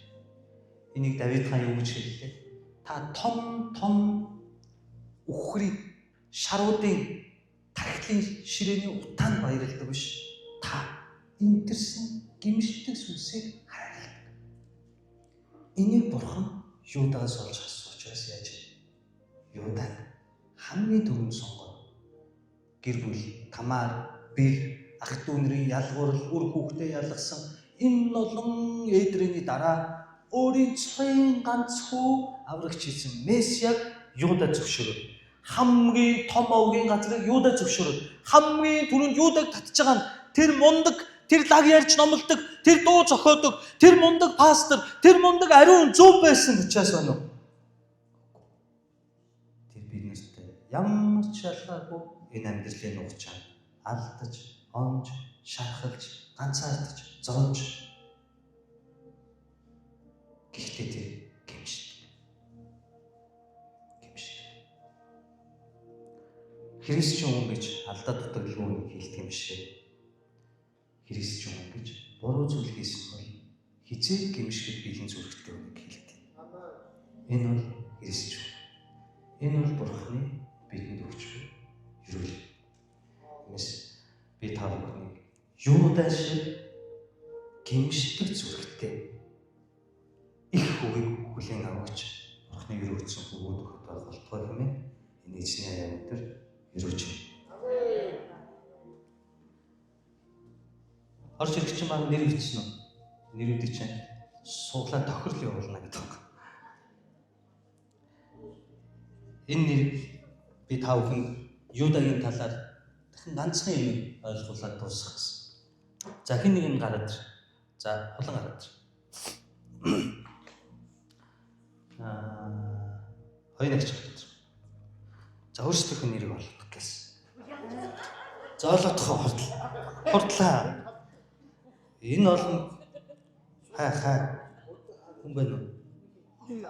Speaker 2: Энийг Давид хаан юу гэж хэллээ? Та том үхрийн шаруудын тархлын ширээний утаанд баярладаг биш. Та энтерсэн гимшдэг сүнсийг хайрладаг. Энийг бурхан Юудаас олж асууж учраас яаж Юудаг хамгийн түрүүнд сонгоод гэр бүл Тамар, Бир, ах дүүнэрийн ялгуурл, үр хүүхдээ ялгасан энэ олон эдрийн дараа өөрийн цоён ганц хүү аврагч хийсэн Месиаг Юуда зөвшөөрөв. Хамгийн том овгийн газрыг Юуда зөвшөөрөв. Хамгийн түрүүнд Юудаг татж байгаа нь тэр мундаг, тэр лаг ярьж номлодог, тэр дуу зохиодог, тэр мундаг пастор, тэр мундаг ариун зөв байсан учраас байна уу? Тэр биднэртэй ямар ч шалгаагүй энэ амьдралын угчаа алдаж, онж, шархалж, ганцаардаж, зовж. Гэхдээ тэр гимшдэг. Христчэн хүн гэж алдаа дутагдлгүй хүнийг хэлдэг юм шиг. Христчэн хүн гэж буруу зүйл хийсэн бол хизээ гимшгэд бэлэн зүрхтэй хүнийг хэлдэг. Энэ бол Христчэн. Энэ бол Бурханы бидэнд өгч буй ерөөл. Эмээс би та бүхнийг Юуда шиг гимшдэг зүрхтэй их хөвийг хүлээн аваач. Бурханы ерөөцсөн хөвгүүд өгөх болтугай хэмээн энэ эзний аян өдөр ерөөч. Орч ирэх чинь баг нэр өвчсөн үү? Нэр өвдөж чинь сууглаа тохирол явуулна гэдэг юм. Энэ нэр би та бүхэн Юудагийн талаар дахин ганцхан юм ойлгуулад дуусгах гэсэн. За хин нэг нь гараад ир. За олон гараад ир. Хоёр нэгч гараад ир. За өөрсдийнхөө нэрийг олох гэсэн. Зоолотхоо хордлаа. Энэ олон хай хүн байна уу?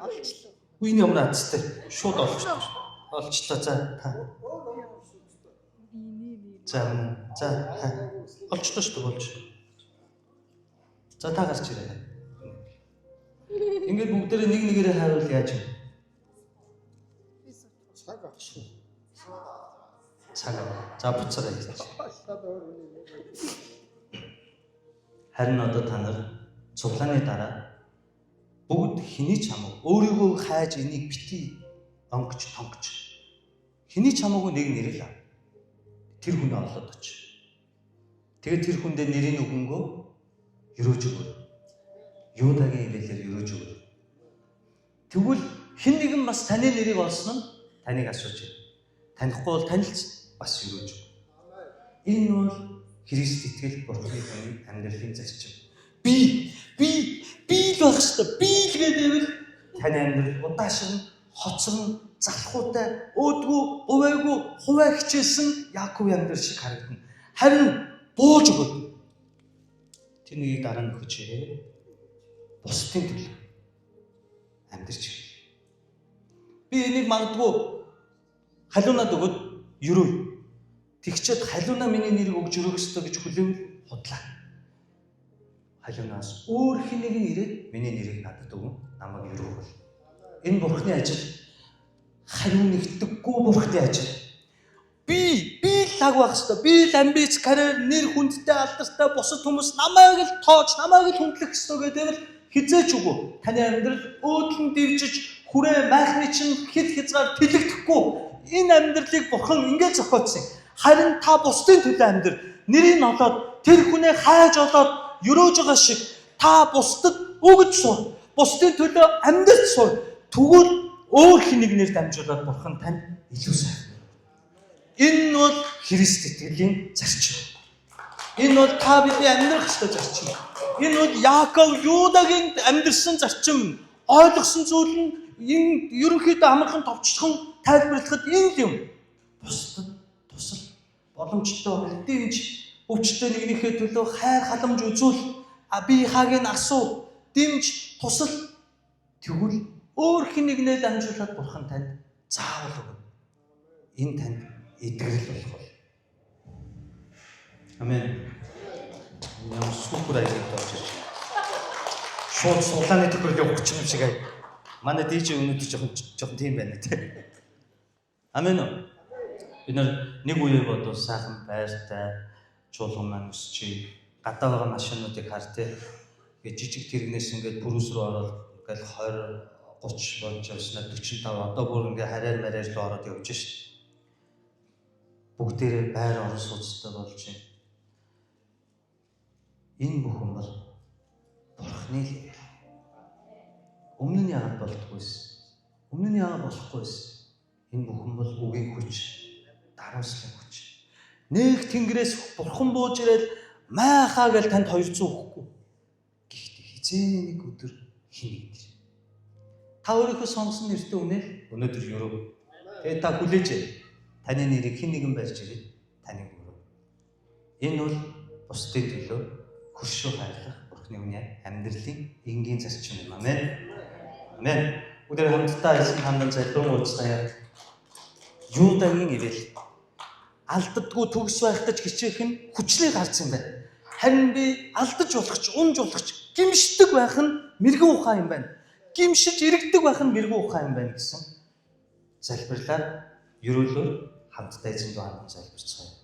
Speaker 3: Олчлоо.
Speaker 1: Үний ямар азтай шууд олчихлоо. Олчлоо за. За олчлоо шүү дээ болж. За та гарч ирээ. Ингээд бүгдээрээ нэг нэгээрээ хайвал яаж вэ? Цаг. За буцаарай гэж. Харин одоо та нар цуглааны дараа бүгд хэний ч хамаагүй өөрийгөө хайж энийг бити онгоч тонгоч. Хэний ч хамаагүй нэг нэрэл ав. Тэр хүнээ олоод оч. Тэгээд тэр хүндээ нэрийн өгөнгөө өрөөж өгөө. Юудагийн ирэлээр өрөөж өгөө. Тэгвэл хэн нэгэн бас таны нэрийг олсон нь таныг асууж байна. Танихгүй бол танилж бас өрөөж өгөө. Энэ бол Христ итгэл Бурхны хүний амьдралын зарчим. Би л байх ёстой. Би л гэдэг таны амьдрал удаашин, хоцрон, залхуутай, өөдгөө, увайгүй, хуваа хичээсэн Яаковын амьдрал шиг харагдана. Харин бууж өгöd. Тэр нэгийг дараа нь өгч ирээ. Бусдын төлөө амьдрч ирээ. Би энийг магадгүй халуунаад өгöd ерөөе. Тэгчээд халуунаа миний нэрийг өгж өрөөх ёстой гэж хүлээвэл худлаа. Халуунаас өөр хэн нэгэн ирээд миний нэрийг надад өгөн намайг өрөөх бол. Энэ Бурхны ажил. Хариу нэгдэггүй Бурхны ажил. Би л лаг байх ёстой. Би л амбиц, карьер, нэр хүндтэй алдартай бусад хүмүүс намайг л тоож, намайг л хүндлэх ёстой гэдэг л хизээч үгүй. Таны амьдрал өөдлөн дивжиж, хүрээ майхны чинь хэд хязгаар тэлэгдэхгүй. Энэ амьдралыг Бурхан ингэж зохиоцсон. Харин та бусдын төлөө амьдр. Нэрийг олоод тэр хүнээ хайж олоод өрөөж байгаа шиг та бусдад өгж сур. Бусдын төлөө амьдрч сур. Тэгвэл өөр хэн нэгнээр дамжуулаад Бурхан танд илүү сайн. Энэ бол Христ итгэлийн зарчим. Энэ бол та бидний амьдрах ёстой зарчим. Энэ бол Яаков Юудагийн амьдрсан зарчим. Ойлгосон зүйл нь энэ ерөнхийдөө амархан товчхон тайлбарлахад энэ юм. Бусдад тусал боломжтой хэдийнч өвчтөе нэгнийхээ төлөө хайр халамж үзүүл би хагийг асуу дэмж тусал тэгвэл өөр хэн нэгнээ дамжуулаад Бурхан танд заавал өгнө. Энэ танд эдгэрэл болох бол. Амен. Ямар супер ажил болж ирж байна. Шууд суглааны төгрөг явах гэж юм шиг ай. Манай DJ өнөөдөр жоохон тийм байна те. Амен уу. Бид нэг үеийг бодвол сайхан байртай чуулган маань өсчий гадаа байгаа машинуудыг хар те. Ингээд жижиг тэрэгнээс ингээд бүрүүс рүү ороод ингээл 20 30 болж явснаа 45 одоо бүр ингээ хараар мараар л ороод явж шít. Бүгдээрээ байр орон сууцтай болж байна. Энэ бүхэн бол Бурхны л. Өмнө нь яагаад болдгоойсэн? Өмнө нь яагаад болохгүйсэн? Энэ бүхэн бол үгийн хүч, даруйслын хүч. Нэг тэнгэрээс Бурхан бууж ирээд майхаа гэж танд 200 өгөхгүй. Гэхдээ хизээ нэг өдөр хинэгдэр. Та өөрийнхөө сонгосон нэртэй үнэл өнөөдөр өрөө. Тэгээ та хүлээж таны нэрийг хэн нэгэн барьж ирээд таныг өрөө. Энэ бол бусдын төлөө хөршөө хайрлах Бурхны үнэ амьдралын энгийн зарчим юм. Амен. Амен. Өдөр хамтдаа эзэн хандан залбирэн уулзлаа. Юудагийн ивэл алддаггүй төгс байх гэж хичээх нь хүчлээ гарсан юм байна. Харин би алдаж болох ч, унж болох ч, гимшдэг байх нь мэрэгэн ухаан юм байна. Гимшиж иргэдэг байх нь мэрэгэн ухаан юм байна гэсэн залбирлаар ерөөлөөр хамтдаа эзэн доо хандан залбирцгаая.